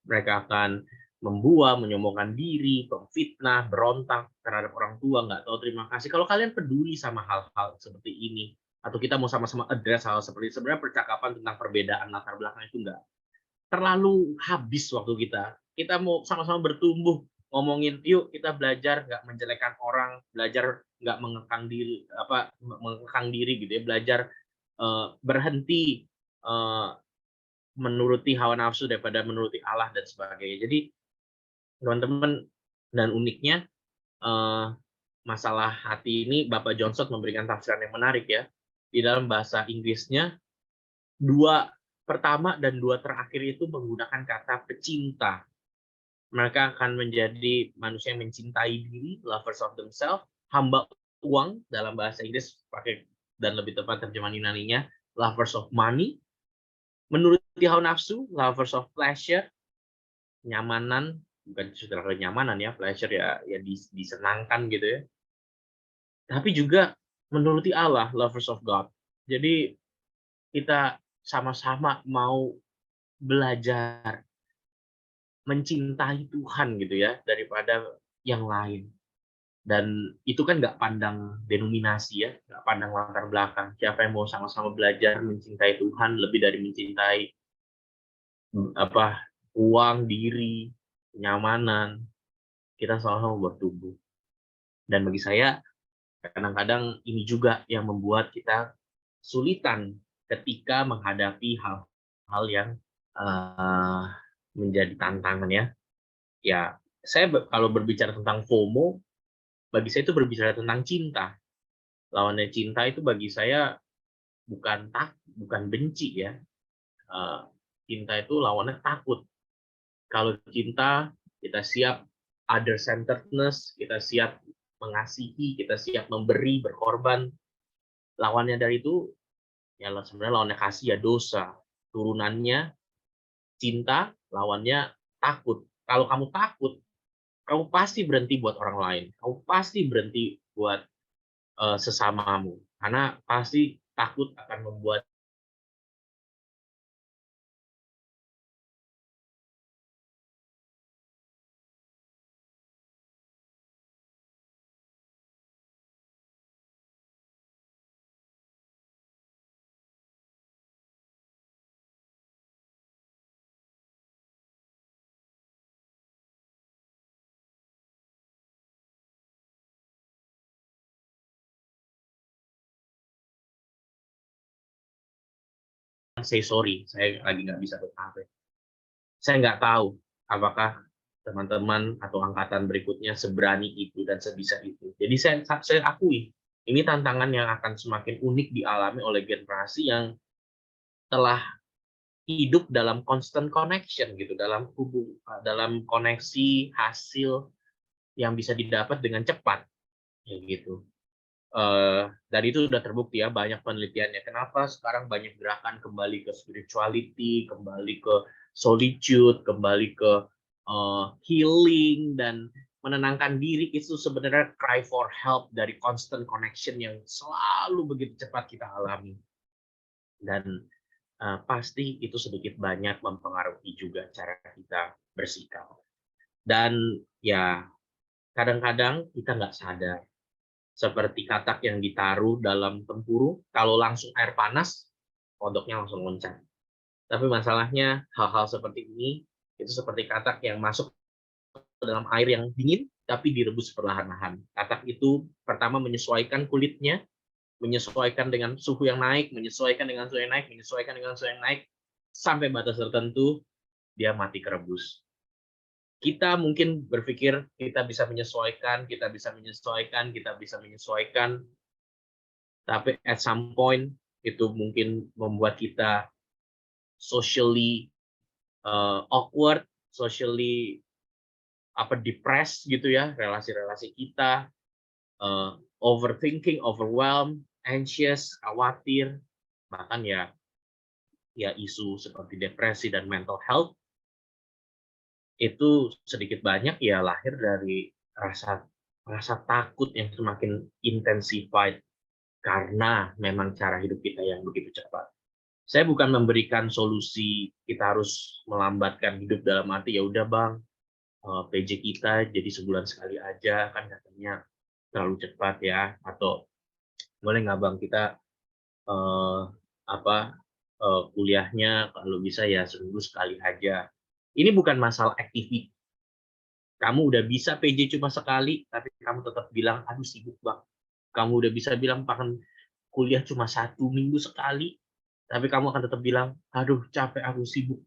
mereka akan membual, menyombongkan diri, memfitnah, berontak terhadap orang tua, nggak tahu terima kasih. Kalau kalian peduli sama hal-hal seperti ini, atau kita mau sama-sama address hal seperti ini, sebenarnya percakapan tentang perbedaan latar belakang itu nggak terlalu habis waktu kita. Kita mau sama-sama bertumbuh, ngomongin, yuk kita belajar nggak menjelekan orang, belajar nggak mengekang diri gitu ya, belajar berhenti menuruti hawa nafsu daripada menuruti Allah dan sebagainya. Jadi teman-teman, dan uniknya masalah hati ini Bapak Johnson memberikan tafsiran yang menarik ya. Di dalam bahasa Inggrisnya, 2 pertama dan 2 terakhir itu menggunakan kata pecinta. Mereka akan menjadi manusia yang mencintai diri, lovers of themselves, hamba uang dalam bahasa Inggris pakai dan lebih tepat terjemahan Yunaninya lovers of money, menuruti hawa nafsu, lovers of pleasure, nyamanan, bukan sekedar kenyamanan ya, pleasure ya disenangkan gitu ya. Tapi juga menuruti Allah, lovers of God. Jadi kita sama-sama mau belajar mencintai Tuhan gitu ya daripada yang lain. Dan itu kan nggak pandang denominasi ya, nggak pandang latar belakang. Siapa yang mau sama-sama belajar mencintai Tuhan lebih dari mencintai uang, diri, kenyamanan, kita selalu bertumbuh. Dan bagi saya kadang-kadang ini juga yang membuat kita sulitan ketika menghadapi hal-hal yang menjadi tantangan ya. Ya, saya kalau berbicara tentang FOMO, bagi saya itu berbicara tentang cinta. Lawannya cinta itu bagi saya bukan benci ya. Cinta itu lawannya takut. Kalau cinta, kita siap other centeredness, kita siap mengasihi, kita siap memberi, berkorban. Lawannya dari itu, ya sebenarnya lawannya kasih ya dosa. Turunannya cinta, lawannya takut. Kalau kamu takut, kamu pasti berhenti buat orang lain. Kamu pasti berhenti buat sesamamu. Karena pasti takut akan membuat say sorry, saya lagi nggak bisa berhenti. Saya nggak tahu apakah teman-teman atau angkatan berikutnya seberani itu dan sebisa itu. Jadi saya akui, ini tantangan yang akan semakin unik dialami oleh generasi yang telah hidup dalam constant connection gitu, dalam koneksi hasil yang bisa didapat dengan cepat, kayak gitu. Dan itu sudah terbukti ya, banyak penelitiannya. Kenapa sekarang banyak gerakan kembali ke spirituality, kembali ke solitude, kembali ke healing dan menenangkan diri, itu sebenarnya cry for help dari constant connection yang selalu begitu cepat kita alami. Dan pasti itu sedikit banyak mempengaruhi juga cara kita bersikap. Dan ya kadang-kadang kita nggak sadar, seperti katak yang ditaruh dalam tempurung, kalau langsung air panas, kodoknya langsung loncat. Tapi masalahnya hal-hal seperti ini, itu seperti katak yang masuk ke dalam air yang dingin, tapi direbus perlahan-lahan. Katak itu pertama menyesuaikan kulitnya, menyesuaikan dengan suhu yang naik, menyesuaikan dengan suhu yang naik, menyesuaikan dengan suhu yang naik, sampai batas tertentu, dia mati kerebus. Kita mungkin berpikir kita bisa menyesuaikan, tapi at some point itu mungkin membuat kita socially awkward, socially depressed gitu ya, relasi-relasi kita, overthinking, overwhelmed, anxious, khawatir, bahkan ya isu seperti depresi dan mental health itu sedikit banyak ya lahir dari rasa takut yang semakin intensified karena memang cara hidup kita yang begitu cepat. Saya bukan memberikan solusi kita harus melambatkan hidup dalam arti ya udah Bang, PJ kita jadi sebulan sekali aja kan katanya terlalu cepat ya, atau boleh nggak Bang kita kuliahnya kalau bisa ya seminggu sekali aja. Ini bukan masalah activity. Kamu udah bisa PJ cuma sekali, tapi kamu tetap bilang, aduh sibuk Bang. Kamu udah bisa bilang bahkan kuliah cuma 1 minggu sekali, tapi kamu akan tetap bilang, aduh capek, aku sibuk.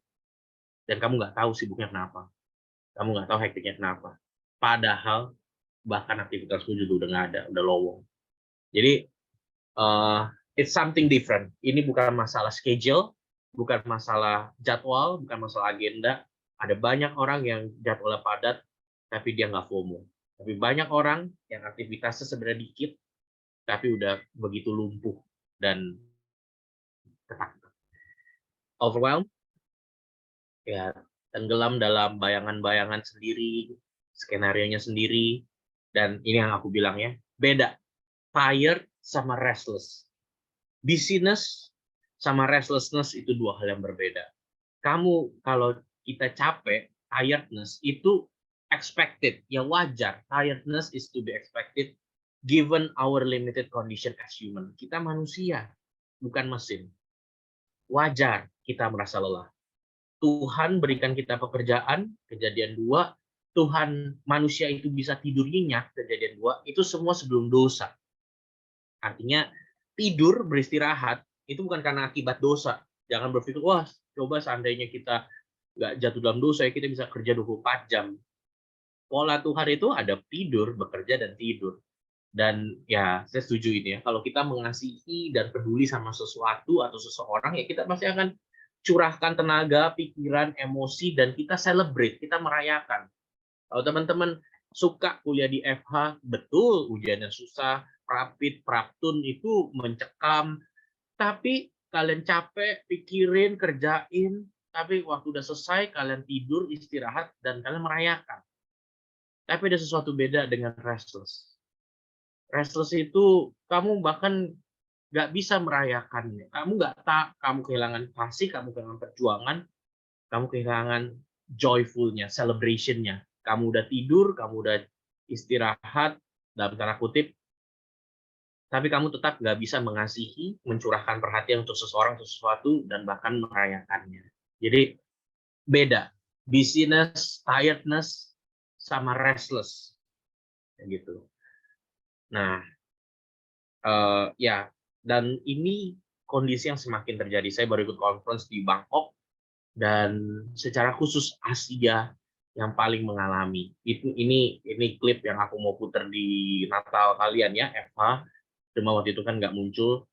Dan kamu nggak tahu sibuknya kenapa. Kamu nggak tahu hektiknya kenapa. Padahal bahkan aktivitasmu juga udah nggak ada, udah lowong. Jadi it's something different. Ini bukan masalah schedule, bukan masalah jadwal, bukan masalah agenda. Ada banyak orang yang jadwalnya padat, tapi dia nggak FOMO. Tapi banyak orang yang aktivitasnya sebenarnya dikit, tapi udah begitu lumpuh dan ketakutan. Overwhelmed, ya tenggelam dalam bayangan-bayangan sendiri, skenario-nya sendiri, dan ini yang aku bilang ya, beda. Tired sama restless. Busyness sama restlessness itu 2 hal yang berbeda. Kamu kalau kita capek, tiredness itu expected, ya wajar. Tiredness is to be expected given our limited condition as human. Kita manusia, bukan mesin. Wajar kita merasa lelah. Tuhan berikan kita pekerjaan, kejadian 2, Tuhan manusia itu bisa tidur nyenyak, kejadian 2, itu semua sebelum dosa. Artinya tidur, beristirahat, itu bukan karena akibat dosa. Jangan berpikir, wah coba seandainya kita nggak jatuh dalam dosa, ya kita bisa kerja 24 jam. Pola Tuhan itu ada tidur, bekerja, dan tidur. Dan ya saya setuju ini ya, kalau kita mengasihi dan peduli sama sesuatu atau seseorang, ya kita pasti akan curahkan tenaga, pikiran, emosi, dan kita celebrate, kita merayakan. Kalau teman-teman suka kuliah di FH, betul ujiannya susah, rapid, praptun itu mencekam, tapi kalian capek, pikirin, kerjain, tapi waktu udah selesai, kalian tidur, istirahat, dan kalian merayakan. Tapi ada sesuatu beda dengan restless. Restless itu kamu bahkan nggak bisa merayakannya. Kamu kehilangan pasif, kamu kehilangan perjuangan, kamu kehilangan joyful-nya, celebration-nya. Kamu udah tidur, kamu udah istirahat, dalam tanda kutip, tapi kamu tetap nggak bisa mengasihi, mencurahkan perhatian untuk seseorang, untuk sesuatu, dan bahkan merayakannya. Jadi beda, busyness, tiredness, sama restless, kayak gitu. Nah, ya, dan ini kondisi yang semakin terjadi. Saya baru ikut conference di Bangkok, dan secara khusus Asia yang paling mengalami. Ini klip yang aku mau putar di Natal kalian ya, FH. Cuma waktu itu kan nggak muncul.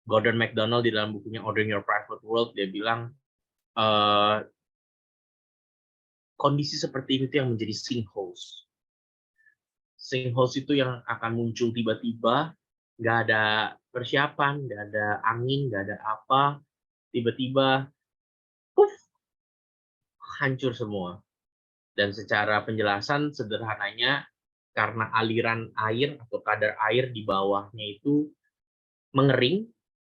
Gordon MacDonald di dalam bukunya Ordering Your Private World, dia bilang eh, kondisi seperti itu yang menjadi sinkholes. Sinkholes itu yang akan muncul tiba-tiba, nggak ada persiapan, nggak ada angin, nggak ada apa, tiba-tiba, puff, hancur semua. Dan secara penjelasan sederhananya, karena aliran air atau kadar air di bawahnya itu mengering,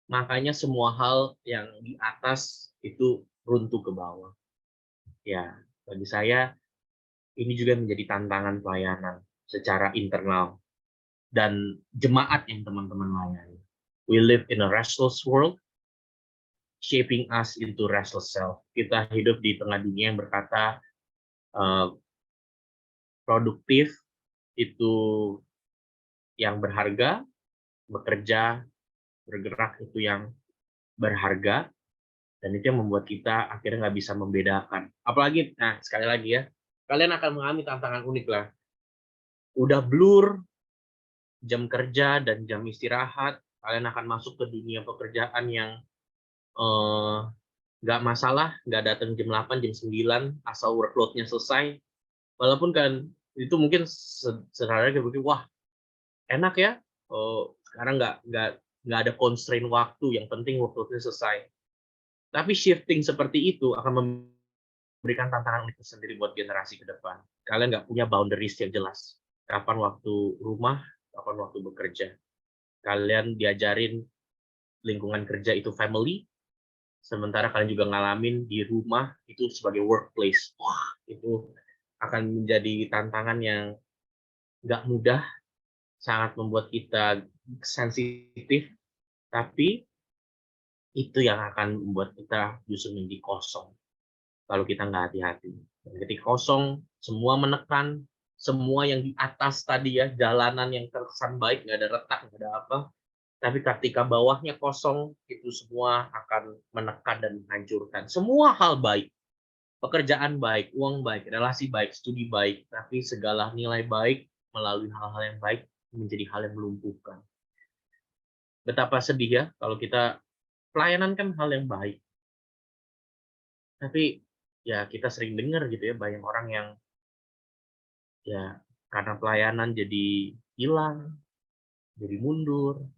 makanya semua hal yang di atas itu runtuh ke bawah. Ya, bagi saya ini juga menjadi tantangan pelayanan secara internal dan jemaat yang teman-teman layani. We live in a restless world, shaping us into restless self. Kita hidup di tengah dunia yang berkata produktif itu yang berharga, bekerja, bergerak itu yang berharga, dan itu yang membuat kita akhirnya nggak bisa membedakan. Apalagi, nah sekali lagi ya, kalian akan mengalami tantangan unik lah. Udah blur jam kerja dan jam istirahat, kalian akan masuk ke dunia pekerjaan yang nggak masalah, nggak datang jam 8, jam 9, asal workload-nya selesai. Walaupun kan itu mungkin sederhana kayak begitu, wah enak ya, sekarang nggak ada constraint waktu, yang penting workload-nya selesai. Tapi shifting seperti itu akan memberikan tantangan unik sendiri buat generasi ke depan. Kalian nggak punya boundaries yang jelas. Kapan waktu rumah, kapan waktu bekerja. Kalian diajarin lingkungan kerja itu family, sementara kalian juga ngalamin di rumah itu sebagai workplace. Wah, itu akan menjadi tantangan yang nggak mudah, sangat membuat kita sensitif, tapi itu yang akan membuat kita justru menjadi kosong kalau kita nggak hati-hati. Dan ketika kosong, semua menekan, semua yang di atas tadi ya, jalanan yang terkesan baik, nggak ada retak, nggak ada apa, tapi ketika bawahnya kosong, itu semua akan menekan dan menghancurkan. Semua hal baik, pekerjaan baik, uang baik, relasi baik, studi baik, tapi segala nilai baik melalui hal-hal yang baik menjadi hal yang melumpuhkan. Betapa sedih ya kalau kita pelayanan kan hal yang baik, tapi ya kita sering dengar gitu ya, banyak orang yang ya karena pelayanan jadi hilang, jadi mundur,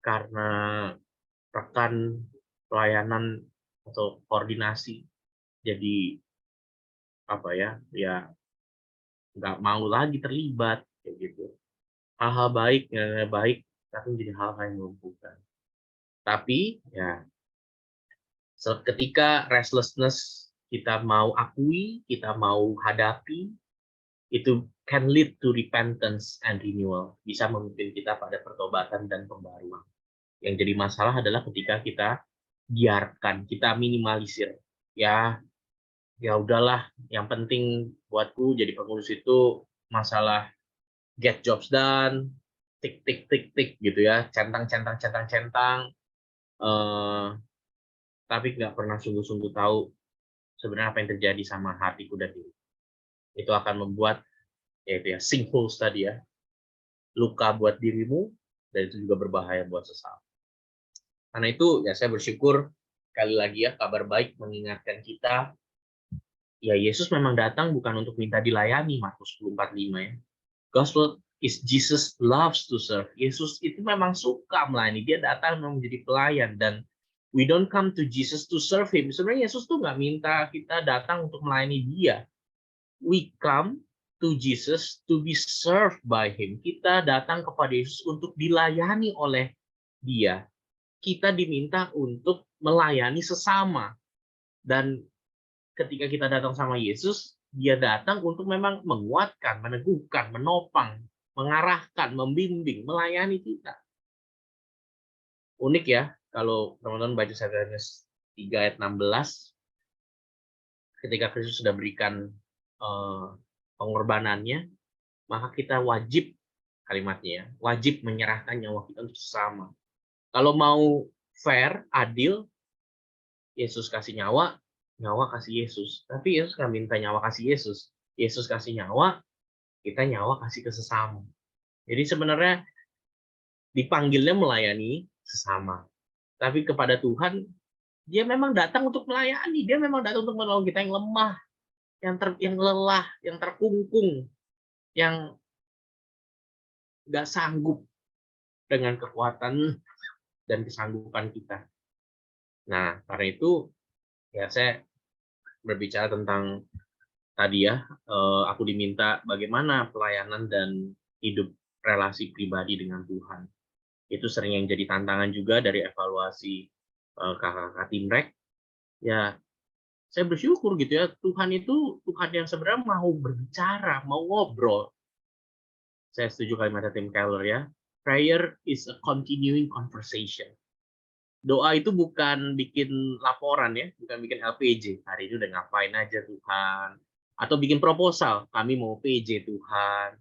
karena rekan pelayanan atau koordinasi jadi apa ya, ya nggak mau lagi terlibat kayak gitu. Hal-hal baik, nilai baik, tapi menjadi hal-hal yang melumpuhkan. Tapi ya ketika restlessness kita mau akui, kita mau hadapi, itu can lead to repentance and renewal. Bisa memimpin kita pada pertobatan dan pembaruan. Yang jadi masalah adalah ketika kita biarkan, kita minimalisir. Ya, ya udahlah, yang penting buatku jadi pengurus itu masalah get jobs done, tik tik tik tik gitu ya, centang centang centang centang, tapi nggak pernah sungguh-sungguh tahu sebenarnya apa yang terjadi sama hatiku dan diri. Itu akan membuat yaitu ya sinkholes tadi ya, luka buat dirimu, dan itu juga berbahaya buat sesama. Karena itu ya saya bersyukur kali lagi ya, kabar baik mengingatkan kita ya, Yesus memang datang bukan untuk minta dilayani, Markus 10:45 ya. Gospel is Jesus loves to serve. Yesus itu memang suka melayani, dia datang menjadi pelayan, dan we don't come to Jesus to serve him. Sebenarnya Yesus tuh nggak minta kita datang untuk melayani dia. We come to Jesus to be served by him. Kita datang kepada Yesus untuk dilayani oleh dia. Kita diminta untuk melayani sesama. Dan ketika kita datang sama Yesus, dia datang untuk memang menguatkan, meneguhkan, menopang, mengarahkan, membimbing, melayani kita. Unik ya, kalau teman-teman baca 1 Yohanes 3 ayat 16, ketika Kristus sudah berikan pengorbanannya, maka kita wajib, kalimatnya ya, wajib menyerahkan nyawa kita untuk sesama. Kalau mau fair, adil, Yesus kasih nyawa, nyawa kasih Yesus. Tapi Yesus nggak minta nyawa kasih Yesus. Yesus kasih nyawa, kita nyawa kasih ke sesama. Jadi sebenarnya dipanggilnya melayani sesama. Tapi kepada Tuhan, Dia memang datang untuk melayani, dia memang datang untuk menolong kita yang lemah, yang lelah, yang terkungkung, yang nggak sanggup dengan kekuatan dan kesanggupan kita. Nah, karena itu ya saya berbicara tentang tadi ya, aku diminta bagaimana pelayanan dan hidup relasi pribadi dengan Tuhan. Itu sering yang jadi tantangan juga dari evaluasi kakak-kakak Timrek. Ya, saya bersyukur gitu ya, Tuhan itu Tuhan yang sebenarnya mau berbicara, mau ngobrol. Saya setuju kalimatnya Tim Keller ya. Prayer is a continuing conversation. Doa itu bukan bikin laporan ya, bukan bikin LPJ. Hari ini udah ngapain aja Tuhan. Atau bikin proposal, kami mau PJ Tuhan.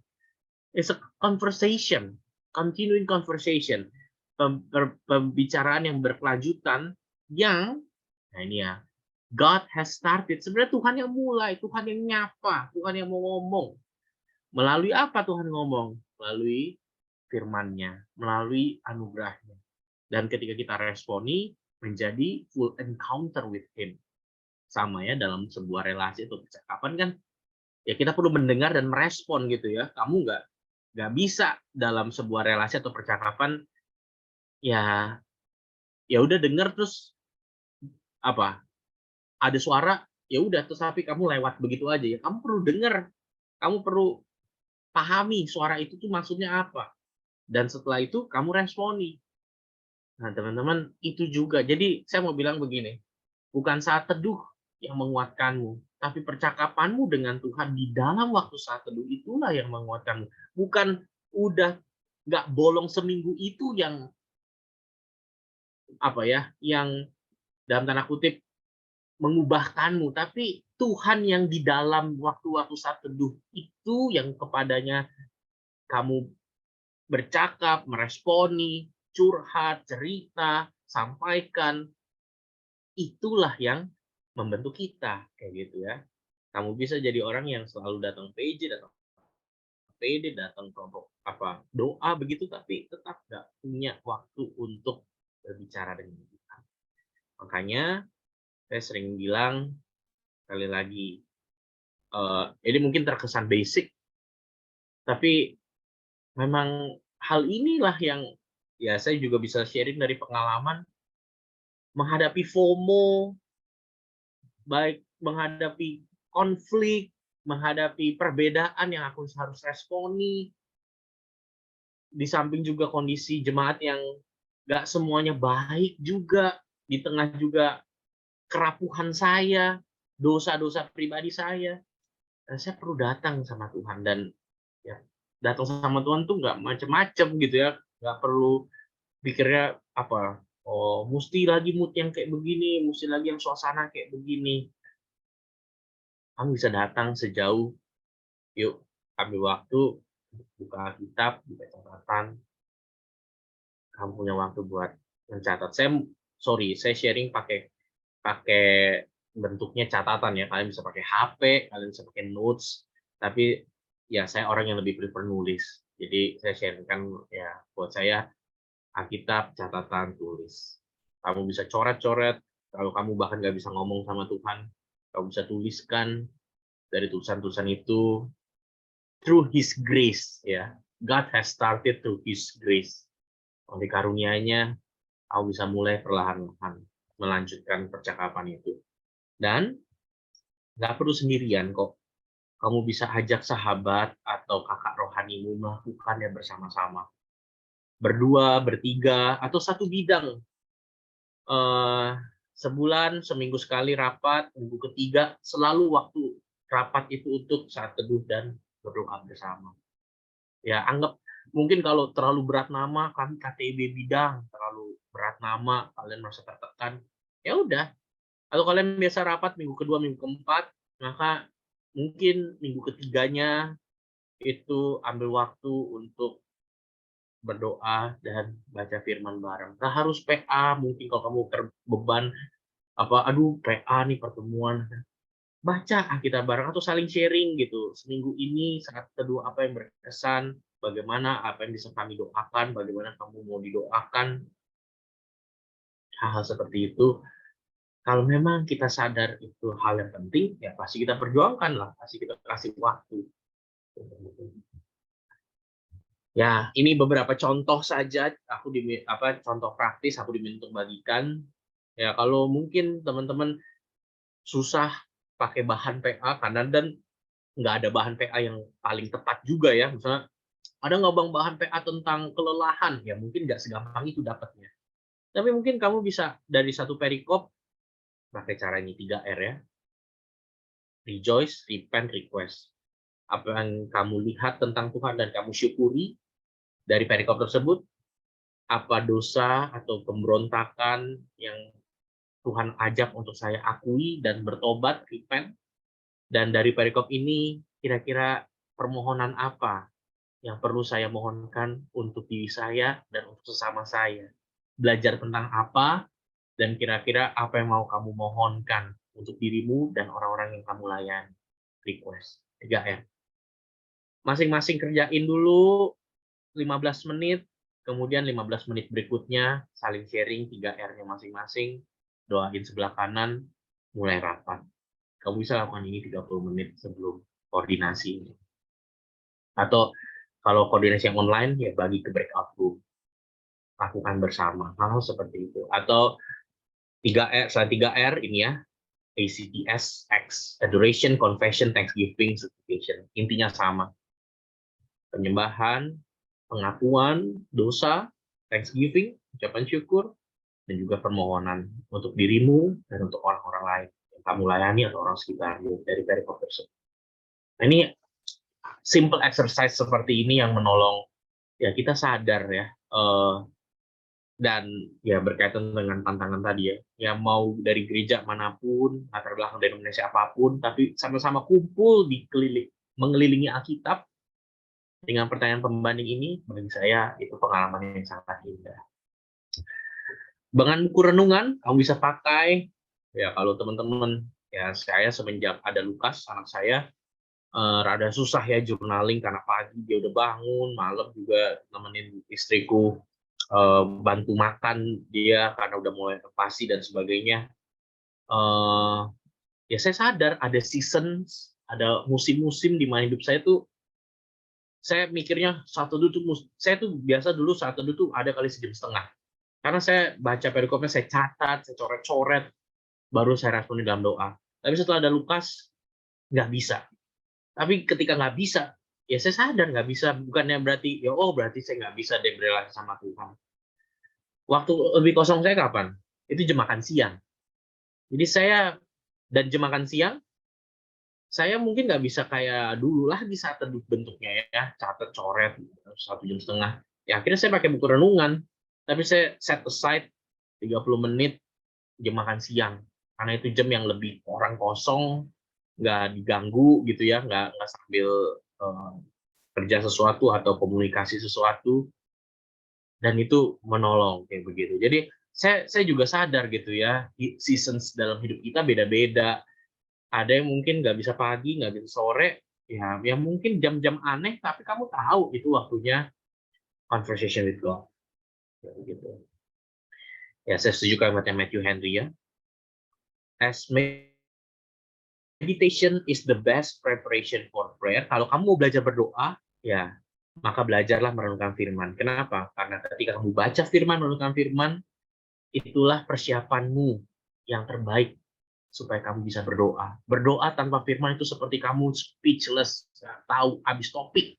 It's a conversation, continuing conversation. Pembicaraan yang berkelanjutan yang, nah ini ya, God has started. Sebenarnya Tuhan yang mulai, Tuhan yang nyapa, Tuhan yang mau ngomong. Melalui apa Tuhan ngomong? Melalui firman-Nya, melalui anugerahnya. Dan ketika kita responi, menjadi full encounter with Him. Sama ya, dalam sebuah relasi atau percakapan kan, ya kita perlu mendengar dan merespon gitu ya. Kamu nggak bisa dalam sebuah relasi atau percakapan, ya ya udah dengar terus apa, ada suara, ya udah terus tapi kamu lewat begitu aja ya. Kamu perlu dengar, kamu perlu pahami suara itu tuh maksudnya apa. Dan setelah itu kamu responi. Nah, teman-teman, itu juga. Jadi saya mau bilang begini, bukan saat teduh yang menguatkanmu, tapi percakapanmu dengan Tuhan di dalam waktu saat teduh itulah yang menguatkanmu. Bukan udah nggak bolong seminggu itu yang apa ya, yang dalam tanda kutip mengubahkanmu, tapi Tuhan yang di dalam waktu-waktu saat teduh itu yang kepadanya kamu bercakap, meresponi, curhat, cerita, sampaikan, itulah yang membentuk kita, kayak gitu ya. Kamu bisa jadi orang yang selalu datang PJ, datang PD, datang kelompok apa doa begitu, tapi tetap nggak punya waktu untuk berbicara dengan Tuhan. Makanya saya sering bilang sekali lagi, ini mungkin terkesan basic, tapi memang hal inilah yang ya saya juga bisa sharing dari pengalaman menghadapi FOMO, baik menghadapi konflik, menghadapi perbedaan yang aku harus responi, di samping juga kondisi jemaat yang nggak semuanya baik juga, di tengah juga kerapuhan saya, dosa-dosa pribadi saya perlu datang sama Tuhan. Dan ya, datang sama Tuhan tuh nggak macem-macem gitu ya, nggak perlu pikirnya apa, oh mesti lagi mood yang kayak begini, mesti lagi yang suasana kayak begini. Kamu bisa datang sejauh, yuk ambil waktu, buka kitab, buka catatan, kamu punya waktu buat mencatat. Saya sharing pakai pakai bentuknya catatan ya. Kalian bisa pakai HP, kalian bisa pakai notes. Tapi ya saya orang yang lebih prefer nulis. Jadi saya sharingkan ya buat saya Alkitab, catatan, tulis. Kamu bisa coret-coret. Kalau kamu bahkan nggak bisa ngomong sama Tuhan, kamu bisa tuliskan dari tulisan-tulisan itu through His grace ya. God has started through His grace. Oleh karunia-Nya, kamu bisa mulai perlahan-lahan melanjutkan percakapan itu. Dan nggak perlu sendirian kok. Kamu bisa ajak sahabat atau kakak rohanimu melakukannya bersama-sama. Berdua, bertiga, atau satu bidang. Sebulan, seminggu sekali rapat, minggu ketiga, selalu waktu rapat itu untuk saat teduh dan berdoa bersama. Ya, anggap mungkin kalau terlalu berat nama, kami KTB bidang, terlalu berat nama, kalian merasa tertekan, ya udah. Kalau kalian biasa rapat minggu kedua, minggu keempat, maka mungkin minggu ketiganya itu ambil waktu untuk berdoa dan baca firman bareng. Nggak harus PA, mungkin kalau kamu terbeban apa, aduh PA nih pertemuan, baca Alkitab bareng atau saling sharing gitu. Seminggu ini saat teduh apa yang berkesan, bagaimana apa yang bisa kami doakan, bagaimana kamu mau didoakan, hal-hal seperti itu Kalau memang kita sadar itu hal yang penting, ya pasti kita perjuangkan lah, pasti kita kasih waktu. Ya, ini beberapa contoh saja contoh praktis aku diminta untuk bagikan. Ya, kalau mungkin teman-teman susah pakai bahan PA karena dan nggak ada bahan PA yang paling tepat juga ya. Misalnya ada nggak bang bahan PA tentang kelelahan? Ya mungkin nggak segampang itu dapatnya. Tapi mungkin kamu bisa dari satu perikop pakai cara ini 3R ya. Rejoice, repent, request. Apa yang kamu lihat tentang Tuhan dan kamu syukuri dari perikop tersebut, apa dosa atau pemberontakan yang Tuhan ajak untuk saya akui dan bertobat, repent. Dan dari perikop ini, kira-kira permohonan apa yang perlu saya mohonkan untuk diri saya dan untuk sesama saya. Belajar tentang apa, dan kira-kira apa yang mau kamu mohonkan untuk dirimu dan orang-orang yang kamu layani. Request. 3R. Masing-masing kerjain dulu 15 menit, kemudian 15 menit berikutnya saling sharing 3R-nya masing-masing, doain sebelah kanan, mulai rapat. Kamu bisa lakukan ini 30 menit sebelum koordinasi. Atau kalau koordinasi yang online, ya bagi ke breakout room. Lakukan bersama, hal seperti itu. Atau 3R, selain 3R ini ya, ACTS, X, Adoration, Confession, Thanksgiving, Supplication. Intinya sama. Penyembahan, pengakuan dosa, Thanksgiving, ucapan syukur, dan juga permohonan untuk dirimu dan untuk orang-orang lain yang kamu layani atau orang sekitarmu dari perikop tersebut. Nah, ini simple exercise seperti ini yang menolong ya kita sadar ya, dan ya berkaitan dengan tantangan tadi ya mau dari gereja manapun, latar belakang denominasi apapun, tapi sama-sama kumpul mengelilingi Alkitab dengan pertanyaan pembanding ini, bagi saya itu pengalaman yang sangat indah. Dengan buku renungan kamu bisa pakai ya, kalau teman-teman ya, saya semenjak ada Lukas anak saya rada susah ya journaling karena pagi dia udah bangun, malam juga nemenin istriku bantu makan dia karena udah mulai pasti dan sebagainya. Ya saya sadar ada seasons, ada musim-musim di mana hidup saya tuh, saya mikirnya saya tuh biasa dulu saat teduh tuh ada kali sejam setengah. Karena saya baca perikopnya, saya catat, saya coret-coret, baru saya responi dalam doa. Tapi setelah ada Lukas, nggak bisa. Tapi ketika nggak bisa, ya saya sadar nggak bisa. Bukannya berarti, berarti saya nggak bisa deh berrelasi sama Tuhan. Waktu lebih kosong saya kapan? Itu jam makan siang. Jadi jam makan siang, saya mungkin nggak bisa kayak dulu lagi saat teduh bentuknya ya, catat, coret, 1,5 jam. Ya akhirnya saya pakai buku renungan, tapi saya set aside 30 menit jam makan siang. Karena itu jam yang lebih orang kosong, nggak diganggu gitu ya, nggak sambil kerja sesuatu atau komunikasi sesuatu, dan itu menolong kayak begitu. Jadi saya juga sadar gitu ya, seasons dalam hidup kita beda-beda. Ada yang mungkin nggak bisa pagi, nggak bisa sore, ya mungkin jam-jam aneh, tapi kamu tahu itu waktunya conversation with God. Gitu. Ya, saya setuju kalimatnya Matthew Henry ya. As meditation is the best preparation for prayer. Kalau kamu mau belajar berdoa, ya maka belajarlah merenungkan firman. Kenapa? Karena ketika kamu baca firman, merenungkan firman, itulah persiapanmu yang terbaik supaya kamu bisa berdoa. Berdoa tanpa firman itu seperti kamu speechless, nggak tahu, habis topik.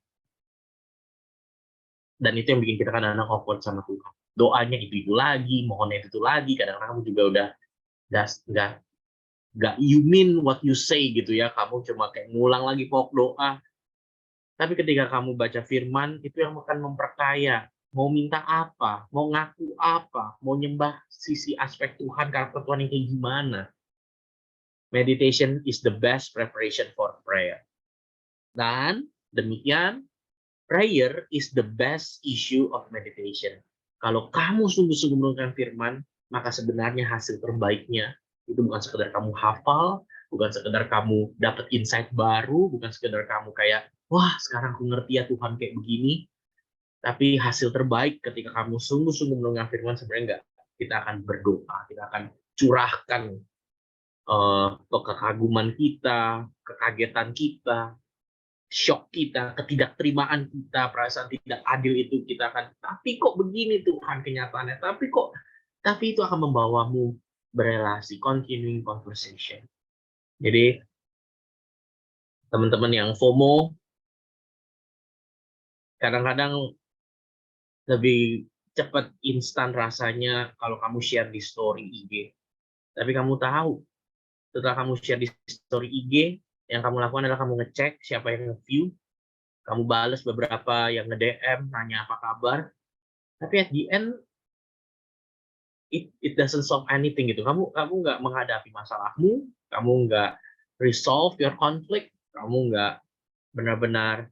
Dan itu yang bikin kita kadang-kadang awkward sama Tuhan. Doanya itu lagi, mohonnya itu lagi. Kadang-kadang kamu juga udah nggak you mean what you say gitu ya. Kamu cuma kayak ngulang lagi pokok doa. Tapi ketika kamu baca firman, itu yang akan memperkaya. Mau minta apa, mau ngaku apa, mau nyembah sisi aspek Tuhan, karakter Tuhan yang kayak gimana. Meditation is the best preparation for prayer. Dan demikian, prayer is the best issue of meditation. Kalau kamu sungguh-sungguh merenungkan firman, maka sebenarnya hasil terbaiknya itu bukan sekedar kamu hafal, bukan sekedar kamu dapat insight baru, bukan sekedar kamu kayak, wah sekarang aku ngerti ya Tuhan kayak begini. Tapi hasil terbaik ketika kamu sungguh-sungguh merenungkan firman sebenarnya enggak. Kita akan berdoa, kita akan curahkan kekaguman kita, kekagetan kita, shock kita, ketidakterimaan kita, perasaan tidak adil itu kita akan, tapi kok begini Tuhan kenyataannya, tapi itu akan membawamu berelasi, continuing conversation. Jadi teman-teman yang FOMO, kadang-kadang lebih cepat instan rasanya kalau kamu share di story IG. Tapi kamu tahu, setelah kamu share di story IG, yang kamu lakukan adalah kamu ngecek siapa yang nge-view, kamu balas beberapa yang nge-DM, nanya apa kabar, tapi at the end, it doesn't solve anything gitu. Kamu nggak menghadapi masalahmu, kamu nggak resolve your conflict, kamu nggak benar-benar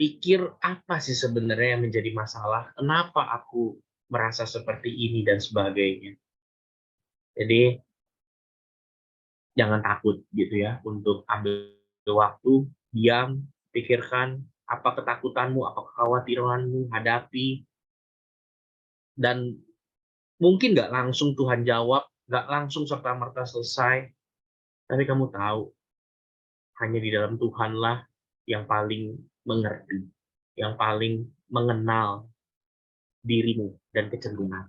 pikir apa sih sebenarnya yang menjadi masalah, kenapa aku merasa seperti ini dan sebagainya. Jadi jangan takut gitu ya untuk ambil waktu, diam, pikirkan apa ketakutanmu, apa kekhawatiranmu, hadapi, dan mungkin nggak langsung Tuhan jawab, nggak langsung serta-merta selesai, tapi kamu tahu hanya di dalam Tuhanlah yang paling mengerti, yang paling mengenal dirimu dan kecenderungan.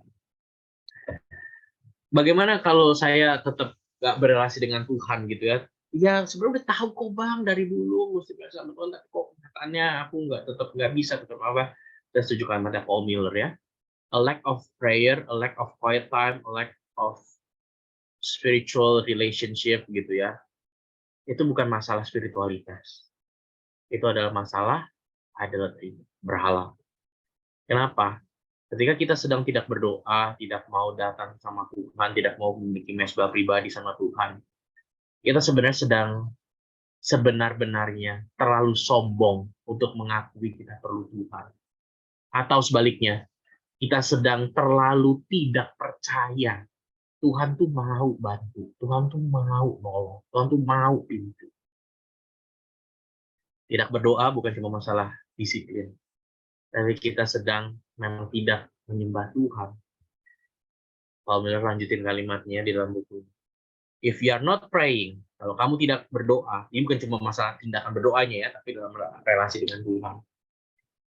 Bagaimana kalau saya tetap nggak berrelasi dengan Tuhan gitu ya? Ya sebenarnya udah tahu kok Bang dari dulu mesti bersama Tuhan, tapi kok katanya aku tetap nggak bisa, tetap apa? Saya setuju kan ada Paul Miller ya. A lack of prayer, a lack of quiet time, a lack of spiritual relationship gitu ya. Itu bukan masalah spiritualitas. Itu adalah masalah idolatry, berhala. Kenapa? Ketika kita sedang tidak berdoa, tidak mau datang sama Tuhan, tidak mau memiliki mesbah pribadi sama Tuhan, kita sebenarnya sedang sebenar-benarnya terlalu sombong untuk mengakui kita perlu Tuhan. Atau sebaliknya, kita sedang terlalu tidak percaya Tuhan tuh mau bantu, Tuhan tuh mau nolong, Tuhan tuh mau pintu. Tidak berdoa bukan cuma masalah disiplin, tapi kita sedang memang tidak menyembah Tuhan. Paul Miller lanjutin kalimatnya di dalam buku. If you are not praying, kalau kamu tidak berdoa, ini bukan cuma masalah tindakan berdoanya ya, tapi dalam relasi dengan Tuhan.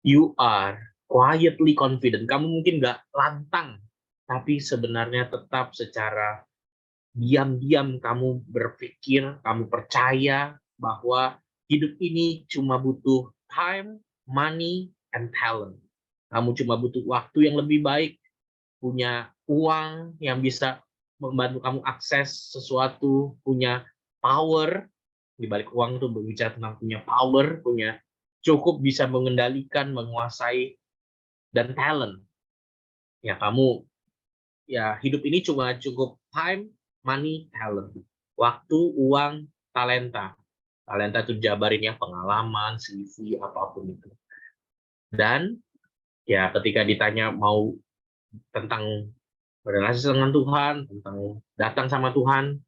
You are quietly confident. Kamu mungkin nggak lantang, tapi sebenarnya tetap secara diam-diam kamu berpikir, kamu percaya bahwa hidup ini cuma butuh time, money, and talent. Kamu cuma butuh waktu yang lebih baik, punya uang yang bisa membantu kamu akses sesuatu, punya power, di balik uang itu berbicara tentang punya power, punya cukup bisa mengendalikan, menguasai, dan talent. Ya kamu, ya hidup ini cuma cukup time, money, talent. Waktu, uang, talenta. Talenta itu jabarin ya, pengalaman, CV, apapun itu. Dan ya ketika ditanya mau tentang berrelasi dengan Tuhan, tentang datang sama Tuhan,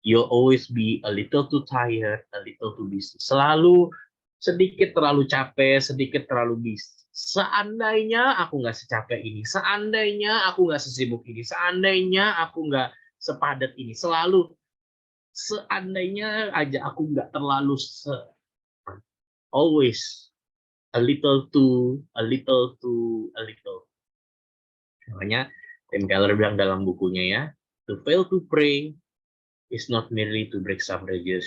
you'll always be a little too tired, a little too busy. Selalu sedikit terlalu capek, sedikit terlalu busy. Seandainya aku nggak secapek ini, seandainya aku nggak sesibuk ini, seandainya aku nggak sepadat ini, selalu seandainya aja aku nggak terlalu always a little too, a little too, a little. Makanya Tim Keller bilang dalam bukunya ya, to fail to pray is not merely to break some bridges.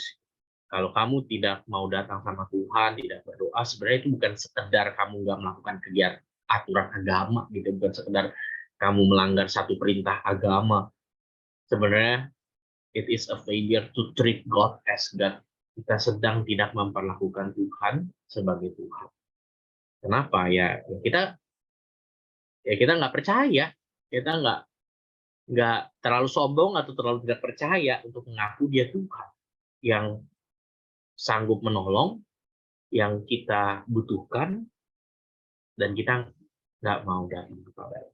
Kalau kamu tidak mau datang sama Tuhan, tidak berdoa, sebenarnya itu bukan sekedar kamu nggak melakukan kegiatan aturan agama gitu, bukan sekedar kamu melanggar satu perintah agama. Sebenarnya it is a failure to treat God as God. Kita sedang tidak memperlakukan Tuhan sebagai Tuhan. Kenapa ya? Kita nggak percaya, kita nggak terlalu sombong atau terlalu tidak percaya untuk mengaku dia Tuhan yang sanggup menolong, yang kita butuhkan, dan kita nggak mau datang kepada.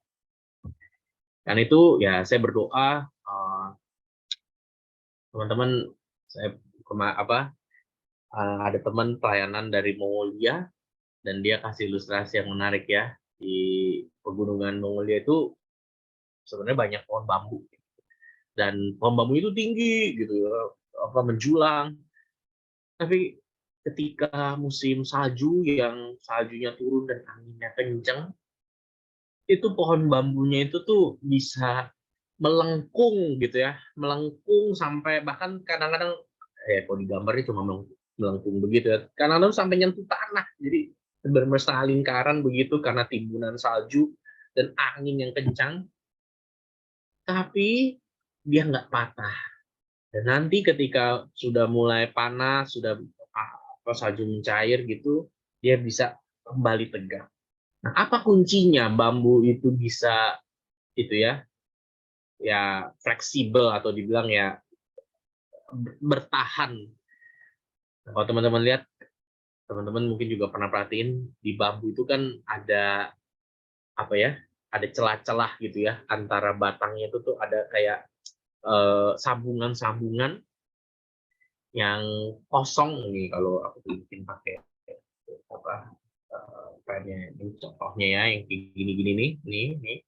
Dan itu ya saya berdoa teman-teman, saya ada teman pelayanan dari Mongolia dan dia kasih ilustrasi yang menarik ya, di pegunungan Mongolia itu sebenarnya banyak pohon bambu. dan pohon bambu itu tinggi gitu ya, menjulang. Tapi ketika musim salju yang saljunya turun dan anginnya kencang, itu pohon bambunya itu tuh bisa melengkung gitu ya, melengkung sampai bahkan kadang-kadang kalau di gambarnya cuma melengkung begitu ya, kadang-kadang sampai nyentuh tanah. Jadi benar-benar setengah lingkaran begitu karena timbunan salju dan angin yang kencang, tapi dia nggak patah. Dan nanti ketika sudah mulai panas, sudah salju mencair gitu, dia bisa kembali tegak. Nah, apa kuncinya bambu itu bisa itu ya fleksibel atau dibilang ya bertahan. Nah, kalau teman-teman lihat, teman-teman mungkin juga pernah perhatiin di bambu itu kan ada apa ya? Ada celah-celah gitu ya antara batangnya itu tuh ada kayak sambungan-sambungan yang kosong nih kalau aku bikin pakai apa pennya ini contohnya ya yang kayak gini-gini nih.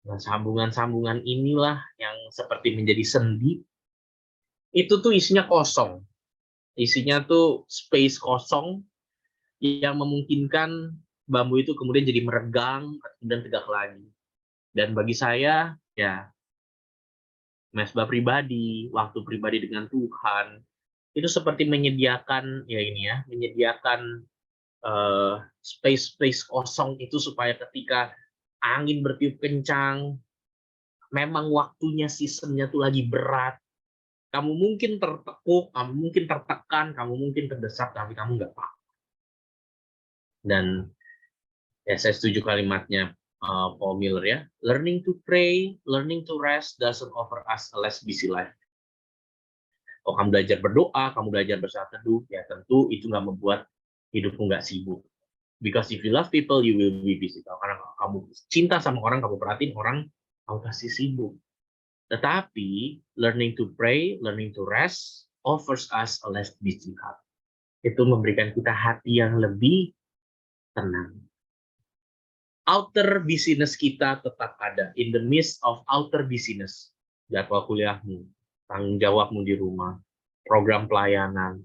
Nah, sambungan-sambungan inilah yang seperti menjadi sendi, itu tuh isinya kosong. Isinya tuh space kosong yang memungkinkan bambu itu kemudian jadi meregang dan tegak lagi. Dan bagi saya, ya, mesbah pribadi, waktu pribadi dengan Tuhan, itu seperti menyediakan, ya ini ya, menyediakan space-space kosong itu supaya ketika angin bertiup kencang, memang waktunya seasonnya tuh lagi berat, kamu mungkin tertekuk, kamu mungkin tertekan, kamu mungkin terdesak, tapi kamu nggak apa-apa. Dan ya saya setuju kalimatnya Paul Miller ya, learning to pray, learning to rest doesn't offer us a less busy life. Kalau kamu belajar berdoa, kamu belajar bersaat teduh, ya tentu itu nggak membuat hidupmu nggak sibuk. Because if you love people, you will be busy. Karena kamu cinta sama orang, kamu perhatiin orang, kamu pasti sibuk. Tetapi learning to pray, learning to rest offers us a less busy heart. Itu memberikan kita hati yang lebih tenang. Outer busyness kita tetap ada. In the midst of outer busyness, jadwal kuliahmu, tanggung jawabmu di rumah, program pelayanan,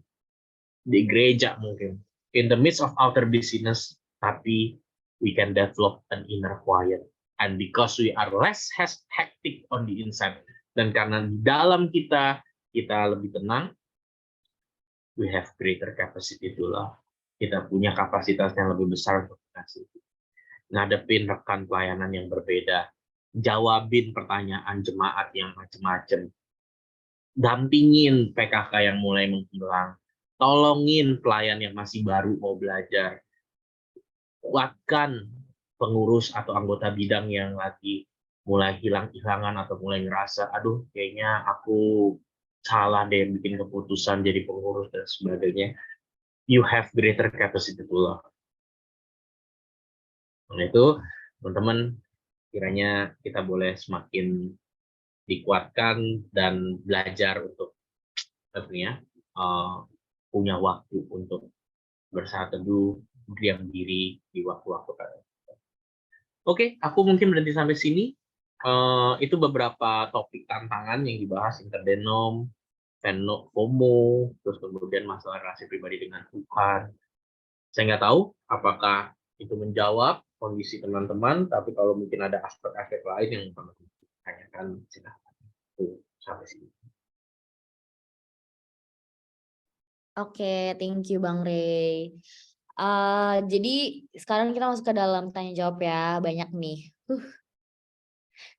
di gereja mungkin. In the midst of outer busyness, tapi we can develop an inner quiet. And because we are less hectic on the inside, dan karena di dalam kita lebih tenang, we have greater capacity to love. Kita punya kapasitas yang lebih besar untuk kasih. Ngadepin rekan pelayanan yang berbeda, jawabin pertanyaan jemaat yang macam-macam, dampingin PKK yang mulai menghilang, tolongin pelayan yang masih baru mau belajar, kuatkan pengurus atau anggota bidang yang lagi mulai hilang-hilangan atau mulai ngerasa, aduh kayaknya aku salah deh bikin keputusan jadi pengurus dan sebagainya. You have greater capacity to love. Oleh itu, teman-teman, kiranya kita boleh semakin dikuatkan dan belajar untuk tentunya punya waktu untuk bersaat teduh, berdiam diri di waktu-waktu kalian. Oke, aku mungkin berhenti sampai sini. Itu beberapa topik tantangan yang dibahas interdenom, FOMO, terus kemudian masalah relasi pribadi dengan Tuhan. Saya nggak tahu apakah itu menjawab kondisi teman-teman, tapi kalau mungkin ada aspek-aspek lain yang teman-teman tanyakan, silahkan. Sampai sini. Oke, thank you Bang Rey. Jadi sekarang kita masuk ke dalam tanya jawab ya, banyak nih.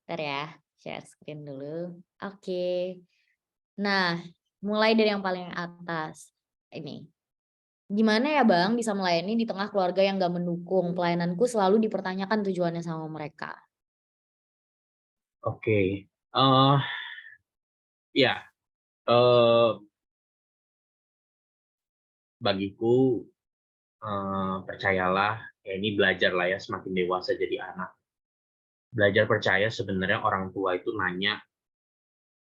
Bentar ya, share screen dulu. Oke. Nah, mulai dari yang paling atas. Ini. Gimana ya Bang bisa melayani di tengah keluarga yang gak mendukung? Pelayananku selalu dipertanyakan tujuannya sama mereka. Oke. Ya. Bagiku, percayalah, ya ini belajar lah ya, semakin dewasa jadi anak. Belajar percaya sebenarnya orang tua itu nanya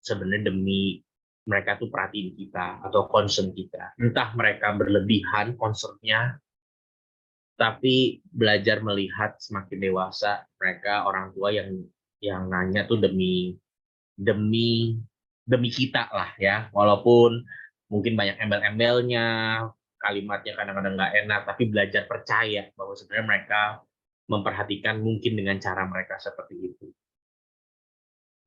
sebenarnya demi mereka tuh perhatiin kita atau concern kita. Entah mereka berlebihan concernnya, tapi belajar melihat semakin dewasa mereka orang tua yang nanya tuh demi demi kita lah ya, walaupun mungkin banyak embel-embelnya, kalimatnya kadang-kadang nggak enak, tapi belajar percaya bahwa sebenarnya mereka memperhatikan mungkin dengan cara mereka seperti itu.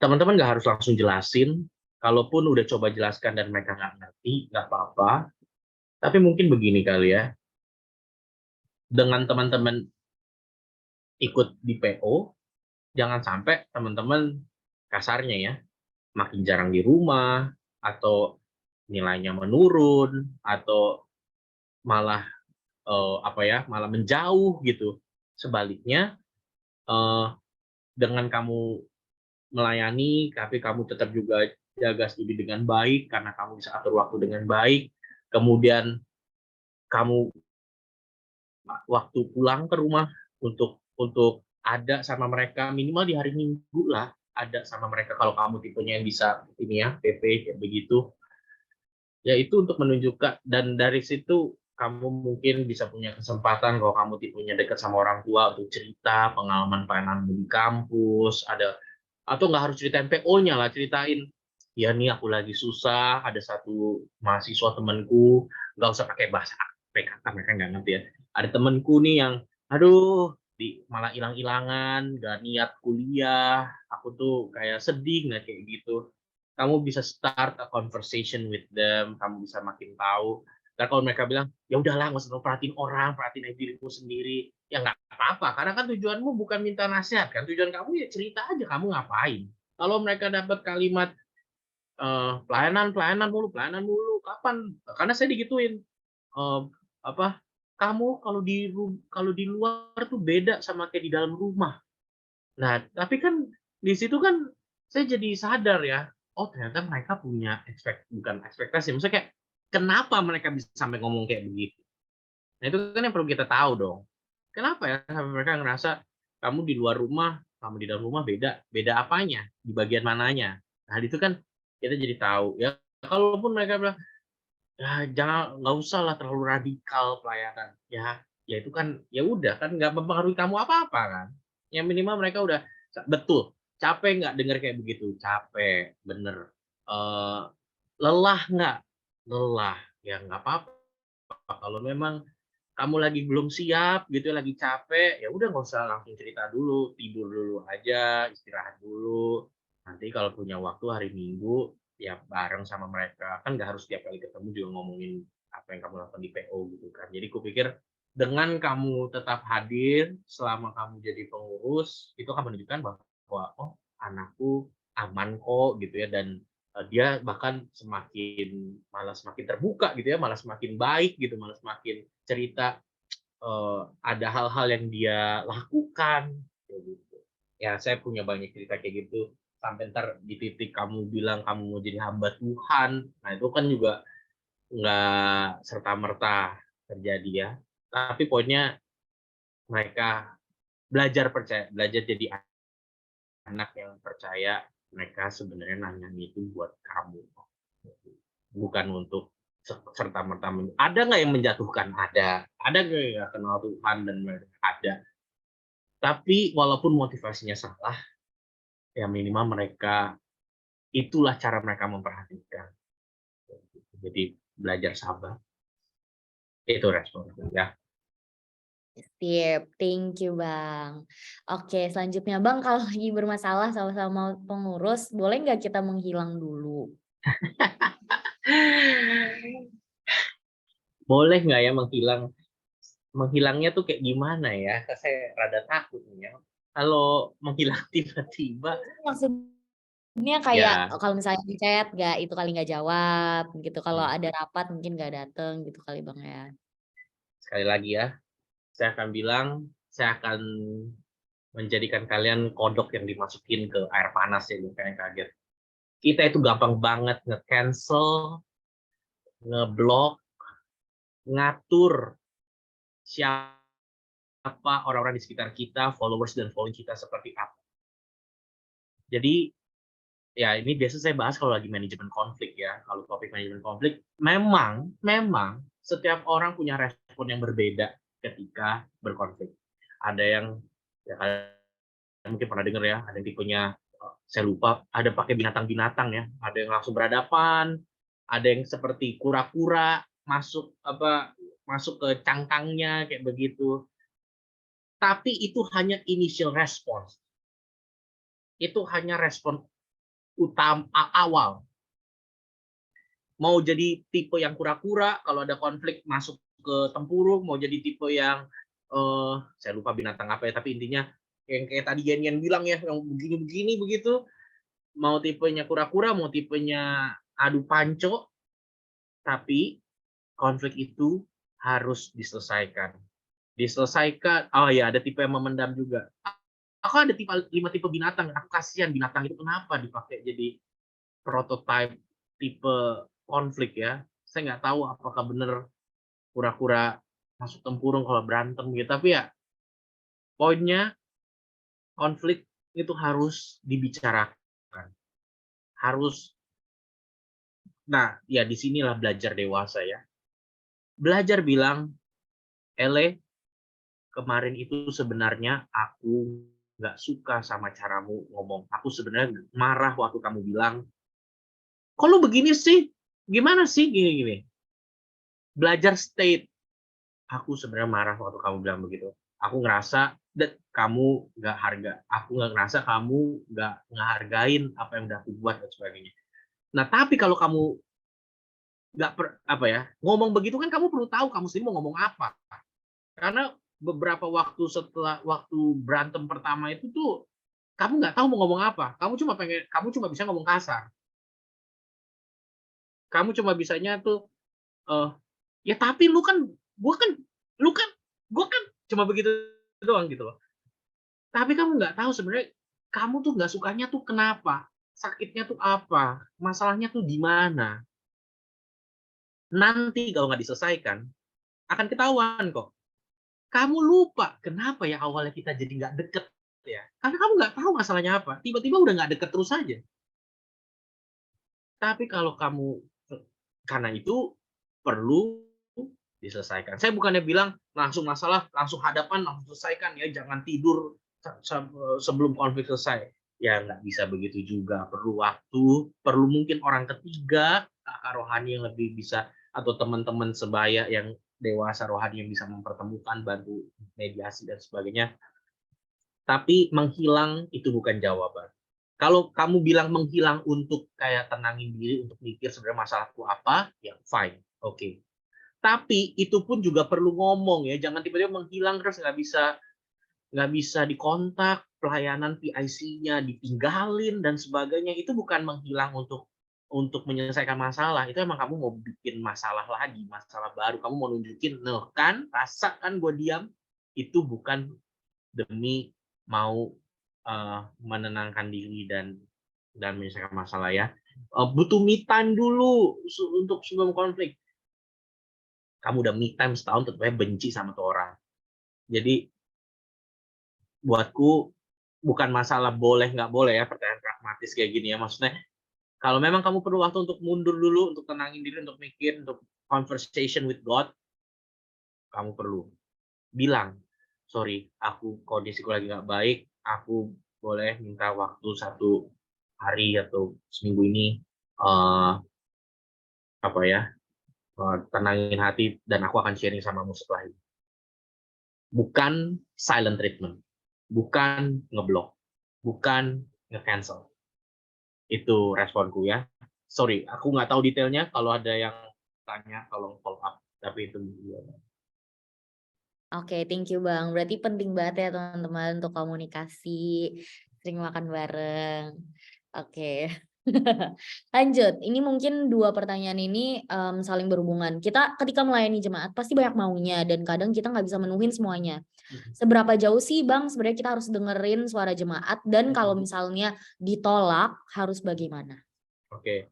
Teman-teman nggak harus langsung jelasin, kalaupun udah coba jelaskan dan mereka nggak ngerti, nggak apa-apa. Tapi mungkin begini kali ya, dengan teman-teman ikut di PO, jangan sampai teman-teman kasarnya ya, makin jarang di rumah, atau nilainya menurun, atau malah malah menjauh gitu. Sebaliknya, eh, dengan kamu melayani, tapi kamu tetap juga jaga studi dengan baik karena kamu bisa atur waktu dengan baik. Kemudian kamu waktu pulang ke rumah untuk ada sama mereka minimal di hari Minggu lah, ada sama mereka kalau kamu tipenya yang bisa ini ya PP kayak begitu. Ya itu untuk menunjukkan, dan dari situ kamu mungkin bisa punya kesempatan kalau kamu tipenya dekat sama orang tua untuk cerita pengalaman pelayanan di kampus, ada atau nggak harus ceritain PO-nya lah, ceritain ya nih aku lagi susah, ada satu mahasiswa temanku, nggak usah pakai bahasa PKK mereka nggak ngerti ya. Ada temanku nih yang aduh malah hilang-hilangan, gak niat kuliah, aku tuh kayak sedih nggak kayak gitu. Kamu bisa start a conversation with them, kamu bisa makin tahu. Dan kalau mereka bilang, ya udahlah nggak usah perhatiin orang, perhatiin dirimu sendiri, ya nggak apa-apa. Karena kan tujuanmu bukan minta nasihat kan, tujuan kamu ya cerita aja kamu ngapain. Kalau mereka dapat kalimat pelayanan mulu, kapan? Karena saya digituin, apa? Kamu kalau di luar tuh beda sama kayak di dalam rumah. Nah, tapi kan di situ kan saya jadi sadar ya, oh ternyata mereka punya bukan ekspektasi, maksudnya kayak kenapa mereka bisa sampai ngomong kayak begitu. Nah itu kan yang perlu kita tahu dong. Kenapa ya sampai mereka ngerasa kamu di luar rumah, kamu di dalam rumah beda, beda apanya, di bagian mananya. Nah itu kan kita jadi tahu ya. Kalaupun mereka bilang, ya jangan, nggak usah lah terlalu radikal pelayanan. Ya itu kan ya udah kan nggak mempengaruhi kamu apa-apa kan. Yang minimal mereka udah betul. Capek nggak dengar kayak begitu? Capek, bener. Eh, lelah nggak? Lelah. Ya nggak apa-apa. Kalau memang kamu lagi belum siap gitu ya, lagi capek, ya udah nggak usah langsung cerita dulu, tidur dulu aja, istirahat dulu. Nanti kalau punya waktu hari Minggu, ya bareng sama mereka. Kan nggak harus tiap kali ketemu juga ngomongin apa yang kamu lakukan di PO gitu kan. Jadi kupikir dengan kamu tetap hadir selama kamu jadi pengurus, itu akan menunjukkan bahwa oh anakku aman kok gitu ya, dan dia bahkan malah semakin terbuka gitu ya, malah semakin baik gitu, malah semakin cerita ada hal-hal yang dia lakukan kayak gitu. Ya saya punya banyak cerita kayak gitu, sampai ntar di titik kamu bilang kamu mau jadi hamba Tuhan, nah itu kan juga nggak serta merta terjadi ya. Tapi poinnya mereka belajar percaya, belajar jadi anak yang percaya. Mereka sebenarnya nanya itu buat kamu, bukan untuk serta merta. Ada nggak yang menjatuhkan? Ada nggak yang kenal Tuhan dan mereka ada. Tapi walaupun motivasinya salah, ya minimal mereka itulah cara mereka memperhatikan. Jadi belajar sabar, itu respon ya. Sip, thank you Bang. Oke, selanjutnya Bang, kalau lagi bermasalah sama-sama pengurus, boleh nggak kita menghilang dulu? Boleh nggak ya menghilangnya tuh kayak gimana ya? Saya rada takut nih ya. Kalau menghilang tiba-tiba, Maksudnya kayak ya kalau misalnya di chat nggak itu kali nggak jawab gitu, kalau hmm, ada rapat mungkin nggak dateng gitu kali Bang ya? sekali lagi ya, saya akan bilang, saya akan menjadikan kalian kodok yang dimasukin ke air panas ya, kalian kaget. Kita itu gampang banget nge-cancel, ngeblok, ngatur siapa orang-orang di sekitar kita, followers dan following kita seperti apa. Jadi ya ini biasa saya bahas kalau lagi manajemen konflik ya. Kalau topik manajemen konflik, memang setiap orang punya respon yang berbeda ketika berkonflik. Ada yang ya kalian mungkin pernah dengar ya, ada yang tipenya saya lupa, ada pakai binatang-binatang ya, ada yang langsung berhadapan, ada yang seperti kura-kura masuk ke cangkangnya kayak begitu. Tapi itu hanya initial response. Itu hanya respon awal. Mau jadi tipe yang kura-kura, kalau ada konflik masuk ke tempurung, mau jadi tipe yang saya lupa binatang apa ya, tapi intinya yang kayak tadi Yen bilang ya, yang begini-begini begitu. Mau tipenya kura-kura, mau tipenya adu panco, tapi konflik itu harus diselesaikan. Diselesaikan, oh ya ada tipe yang memendam juga. Aku ada 5 tipe binatang, aku kasihan binatang itu kenapa dipakai jadi prototipe tipe konflik ya. Saya nggak tahu apakah benar kura-kura masuk tempurung kalau berantem gitu, tapi ya poinnya konflik itu harus dibicarakan. Harus, nah ya disinilah belajar dewasa ya. Belajar bilang, "Ele, kemarin itu sebenarnya aku nggak suka sama caramu ngomong. Aku sebenarnya marah waktu kamu bilang, 'Kok lu begini sih? Gimana sih?' Gini-gini." Belajar state, "Aku sebenarnya marah waktu kamu bilang begitu. Aku ngerasa kamu aku nggak ngerasa kamu nggak ngehargain apa yang udah aku buat," dan sebagainya. Nah, tapi kalau kamu nggak ngomong begitu kan kamu perlu tahu kamu sendiri mau ngomong apa. Karena beberapa waktu setelah berantem pertama itu tuh, kamu nggak tahu mau ngomong apa. Kamu cuma bisa ngomong kasar. Kamu cuma bisanya tuh, eee, "Ya tapi gua kan lu kan gua kan," cuma begitu doang gitu loh. Tapi kamu nggak tahu sebenarnya kamu tuh nggak sukanya tuh kenapa, sakitnya tuh apa, masalahnya tuh di mana. Nanti kalau nggak diselesaikan, akan ketahuan kok. Kamu lupa kenapa ya awalnya kita jadi nggak deket ya, karena kamu nggak tahu masalahnya apa, tiba-tiba udah nggak deket terus aja. Tapi kalau kamu karena itu perlu diselesaikan. Saya bukannya bilang langsung masalah, langsung hadapan, langsung selesaikan ya, jangan tidur sebelum konflik selesai. Ya nggak bisa begitu juga, perlu waktu, perlu mungkin orang ketiga, kakak rohani yang lebih bisa, atau teman-teman sebaya yang dewasa rohani yang bisa mempertemukan, bantu mediasi dan sebagainya. Tapi menghilang itu bukan jawaban. Kalau kamu bilang menghilang untuk kayak tenangin diri, untuk mikir sebenarnya masalahku apa, ya fine, oke. Tapi itu pun juga perlu ngomong ya, jangan tiba-tiba menghilang terus nggak bisa dikontak, pelayanan PIC-nya ditinggalin dan sebagainya. Itu bukan menghilang untuk menyelesaikan masalah, itu emang kamu mau bikin masalah lagi, masalah baru. Kamu mau nunjukin, "Noh kan, rasa kan gue diam." Itu bukan demi mau menenangkan diri dan menyelesaikan masalah ya. Butuh me time dulu untuk sebelum konflik. Kamu udah me time setahun tetep aja benci sama tuh orang. Jadi buatku bukan masalah boleh nggak boleh ya, pertanyaan pragmatis kayak gini ya. Maksudnya kalau memang kamu perlu waktu untuk mundur dulu, untuk tenangin diri, untuk mikir, untuk conversation with God, kamu perlu bilang, "Sorry, kondisiku lagi nggak baik, aku boleh minta waktu 1 hari atau seminggu ini, eee, tenangin hati dan aku akan sharing samamu setelah ini." Bukan silent treatment, bukan ngeblok, bukan nge-cancel. Itu responku ya. Sorry, aku nggak tahu detailnya, kalau ada yang tanya tolong follow up, tapi itu Oke, thank you Bang. Berarti penting banget ya teman-teman untuk komunikasi, sering makan bareng. Oke. Lanjut, ini mungkin 2 pertanyaan ini, saling berhubungan. Kita ketika melayani jemaat pasti banyak maunya dan kadang kita nggak bisa menuhin semuanya. Seberapa jauh sih Bang sebenarnya kita harus dengerin suara jemaat dan kalau misalnya ditolak harus bagaimana? Oke.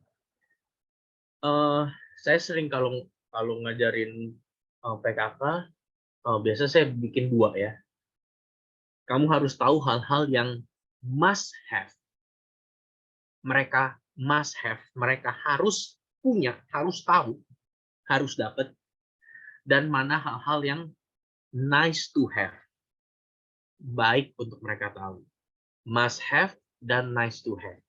Saya sering kalau ngajarin, PKK, biasanya saya bikin 2 ya. Kamu harus tahu hal-hal yang must have. Mereka must have, mereka harus punya, harus tahu, harus dapat, dan mana hal-hal yang nice to have, baik untuk mereka tahu. Must have, dan nice to have.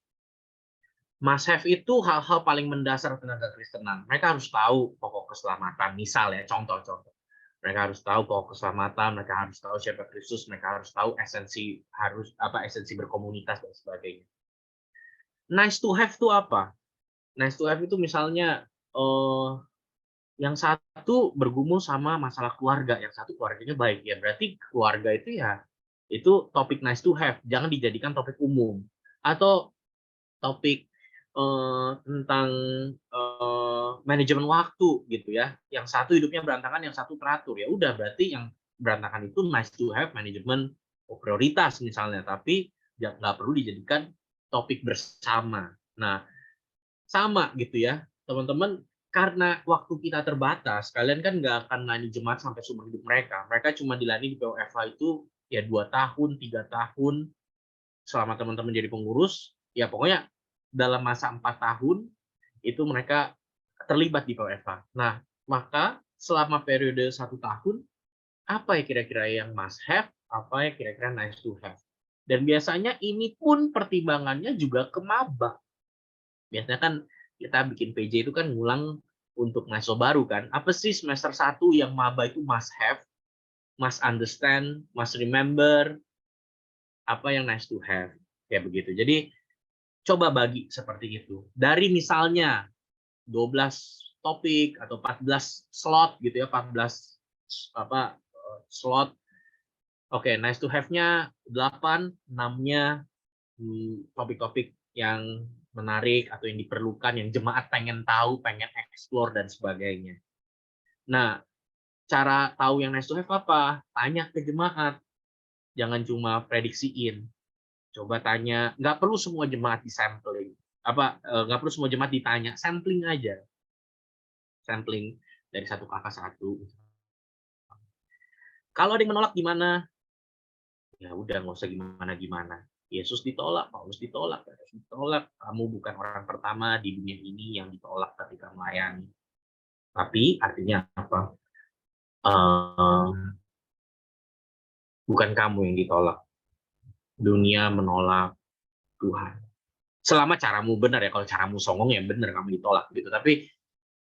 Must have itu hal-hal paling mendasar tentang kekristenan. Mereka harus tahu pokok keselamatan. Misal ya, contoh-contoh. Mereka harus tahu pokok keselamatan, mereka harus tahu siapa Kristus, mereka harus tahu esensi berkomunitas dan sebagainya. Nice to have itu apa? Nice to have itu misalnya yang satu bergumul sama masalah keluarga, yang satu keluarganya baik, ya berarti keluarga itu ya itu topik nice to have, jangan dijadikan topik umum. Atau topik tentang manajemen waktu gitu ya, yang satu hidupnya berantakan, yang satu teratur, ya udah berarti yang berantakan itu nice to have, manajemen prioritas misalnya, tapi nggak perlu dijadikan topik bersama. Nah, sama gitu ya teman-teman, karena waktu kita terbatas, kalian kan nggak akan melayani jemaat sampai seumur hidup mereka. Mereka cuma dilayani di POFA itu ya 2 tahun, 3 tahun, selama teman-teman jadi pengurus, ya pokoknya dalam masa 4 tahun, itu mereka terlibat di POFA. Nah, maka selama periode 1 tahun, apa ya kira-kira yang must have, apa ya kira-kira nice to have. Dan biasanya ini pun pertimbangannya juga ke maba. Biasanya kan kita bikin PJ itu kan ngulang untuk mahasiswa baru kan. Apa sih semester 1 yang maba itu must have, must understand, must remember, apa yang nice to have, kayak begitu. Jadi coba bagi seperti itu. Dari misalnya 12 topik atau 14 slot gitu ya, 14 slot. Oke, nice to have-nya 8, 6-nya topik-topik yang menarik atau yang diperlukan, yang jemaat pengen tahu, pengen explore dan sebagainya. Nah, cara tahu yang nice to have apa? Tanya ke jemaat. Jangan cuma prediksiin. Coba tanya, nggak perlu semua jemaat di-sampling. Nggak perlu semua jemaat ditanya, sampling aja. Sampling dari satu kakak satu. Kalau ada yang menolak gimana? Ya udah, nggak usah gimana-gimana. Yesus ditolak, Paulus ditolak, Petrus ditolak. Kamu bukan orang pertama di dunia ini yang ditolak ketika melayani. Tapi artinya apa? Bukan kamu yang ditolak. Dunia menolak Tuhan. Selama caramu benar ya, kalau caramu songong ya benar kamu ditolak gitu. Tapi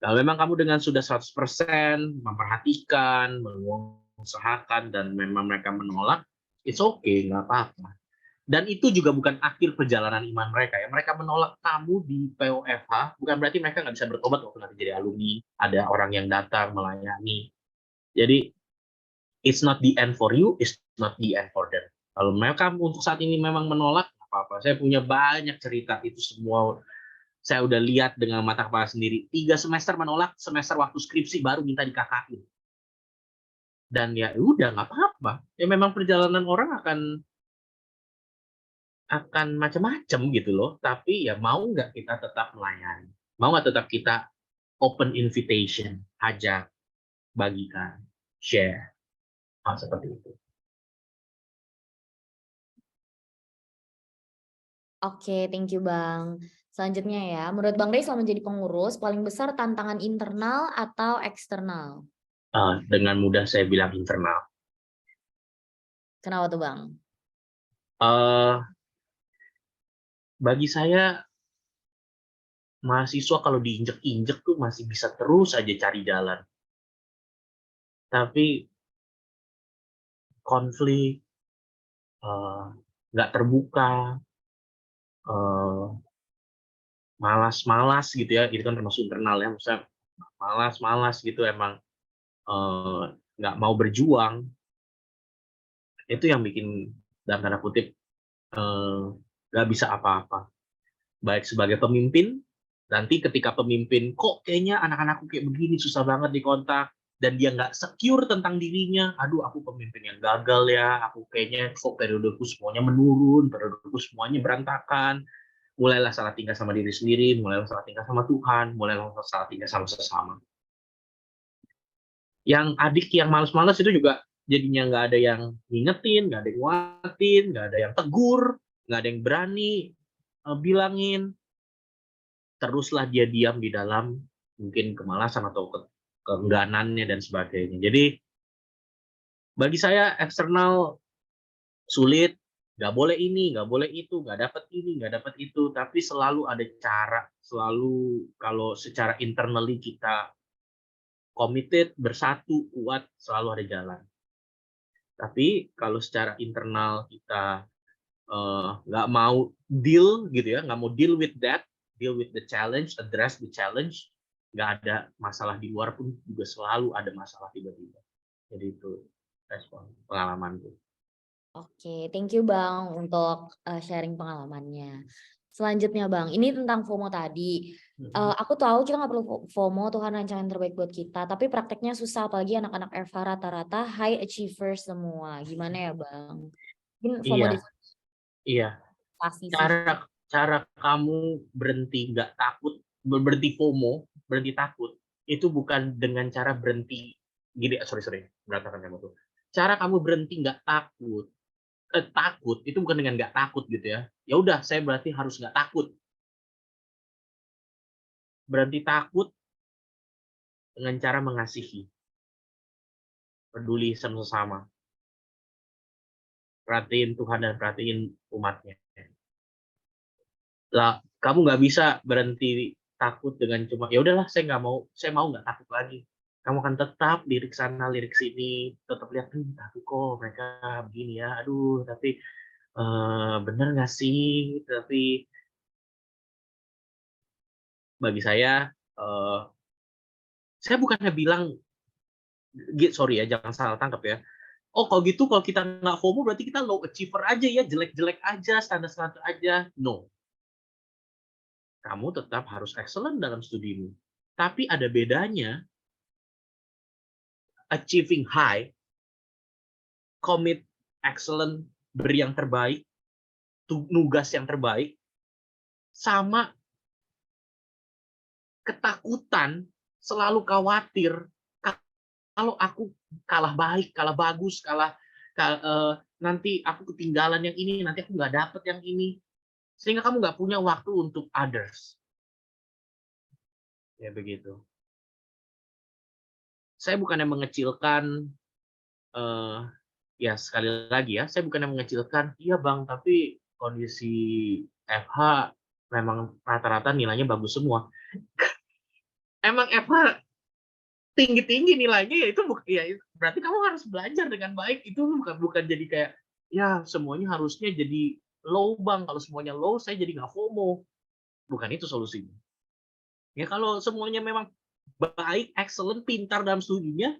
kalau memang kamu dengan sudah 100% memperhatikan, mengusahakan, dan memang mereka menolak, it's okay, nggak apa-apa. Dan itu juga bukan akhir perjalanan iman mereka ya. Mereka menolak kamu di POFH, bukan berarti mereka nggak bisa bertobat waktu nanti jadi alumni, ada orang yang datang melayani. Jadi, it's not the end for you, it's not the end for them. Kalau mereka untuk saat ini memang menolak, apa-apa. Saya punya banyak cerita, itu semua saya udah lihat dengan mata kepala sendiri. 3 semester menolak, semester waktu skripsi baru minta di-KK-in. Dan ya udah, nggak apa-apa. Ya memang perjalanan orang akan macam-macam gitu loh, tapi ya mau nggak kita tetap melayani, mau nggak tetap kita open invitation, ajak, bagikan, share, hal seperti itu. Oke, thank you Bang. Selanjutnya ya, menurut Bang Rey selama menjadi pengurus, paling besar tantangan internal atau eksternal? Dengan mudah saya bilang internal. Kenapa tuh Bang? Bagi saya, mahasiswa kalau diinjek-injek tuh masih bisa terus aja cari jalan. Tapi konflik, nggak terbuka, malas-malas gitu ya, itu kan termasuk internal ya, misalnya malas-malas gitu, emang nggak mau berjuang, itu yang bikin dalam tanda kutip nggak bisa apa-apa. Baik sebagai pemimpin, nanti ketika pemimpin kok kayaknya anak-anakku kayak begini, susah banget dikontak, dan dia nggak secure tentang dirinya, aduh aku pemimpin yang gagal ya, aku kayaknya kok periodeku semuanya menurun, periodeku semuanya berantakan, mulailah salah tingkah sama diri sendiri, mulailah salah tingkah sama Tuhan, mulailah salah tingkah sama sesama. Yang adik yang malas-malas itu juga jadinya nggak ada yang ngingetin, nggak ada yang nguatin, nggak ada yang tegur, nggak ada yang berani bilangin. Teruslah dia diam di dalam mungkin kemalasan atau keengganannya dan sebagainya. Jadi bagi saya eksternal sulit, nggak boleh ini, nggak boleh itu, nggak dapat ini, nggak dapat itu, tapi selalu ada cara, selalu kalau secara internally kita committed, bersatu, kuat, selalu ada jalan. Tapi kalau secara internal kita nggak mau deal gitu ya, nggak mau deal with that, deal with the challenge, address the challenge, nggak ada masalah di luar pun juga selalu ada masalah tiba-tiba. Jadi itu respon pengalamanku. Oke, thank you Bang untuk sharing pengalamannya. Selanjutnya Bang, ini tentang FOMO tadi. Aku tahu kita nggak perlu FOMO, Tuhan rencana yang terbaik buat kita, tapi prakteknya susah, apalagi anak-anak FH rata-rata high achiever semua. Gimana ya Bang? Mungkin FOMO Iya, iya. pasti sih. Cara cara kamu berhenti FOMO, berhenti takut, itu bukan dengan cara berhenti gini, sorry, berantakan kamu tuh. Cara kamu berhenti nggak takut, takut itu bukan dengan nggak takut gitu ya. Ya udah, saya berarti harus nggak takut. Berhenti takut dengan cara mengasihi, peduli sama sesama, perhatiin Tuhan dan perhatiin umatnya. Lah, kamu nggak bisa berhenti takut dengan cuma ya udahlah saya mau nggak takut lagi. Kamu akan tetap lirik sana lirik sini, tetap lihat tapi kok mereka begini ya, aduh tapi bener nggak sih? Tapi bagi saya bukannya bilang, sorry ya jangan salah tangkap ya. Oh kalau gitu kalau kita nggak FOMO berarti kita low achiever aja ya, jelek-jelek aja, standar-standar aja. No, kamu tetap harus excellent dalam studimu. Tapi ada bedanya achieving high, commit, excellent, beri yang terbaik, nugas yang terbaik, sama ketakutan, selalu khawatir kalau aku kalah baik, kalah bagus, nanti aku ketinggalan yang ini, nanti aku nggak dapet yang ini, sehingga kamu nggak punya waktu untuk others. Ya begitu. Saya bukannya mengecilkan, ya sekali lagi ya, saya bukannya mengecilkan, iya bang, tapi kondisi FH memang rata-rata nilainya bagus semua. Emang FH tinggi-tinggi nilainya ya itu ya berarti kamu harus belajar dengan baik, itu bukan bukan jadi kayak ya semuanya harusnya jadi low bang, kalau semuanya low saya jadi nggak FOMO, bukan itu solusinya. Ya kalau semuanya memang baik, excellent, pintar dalam studinya,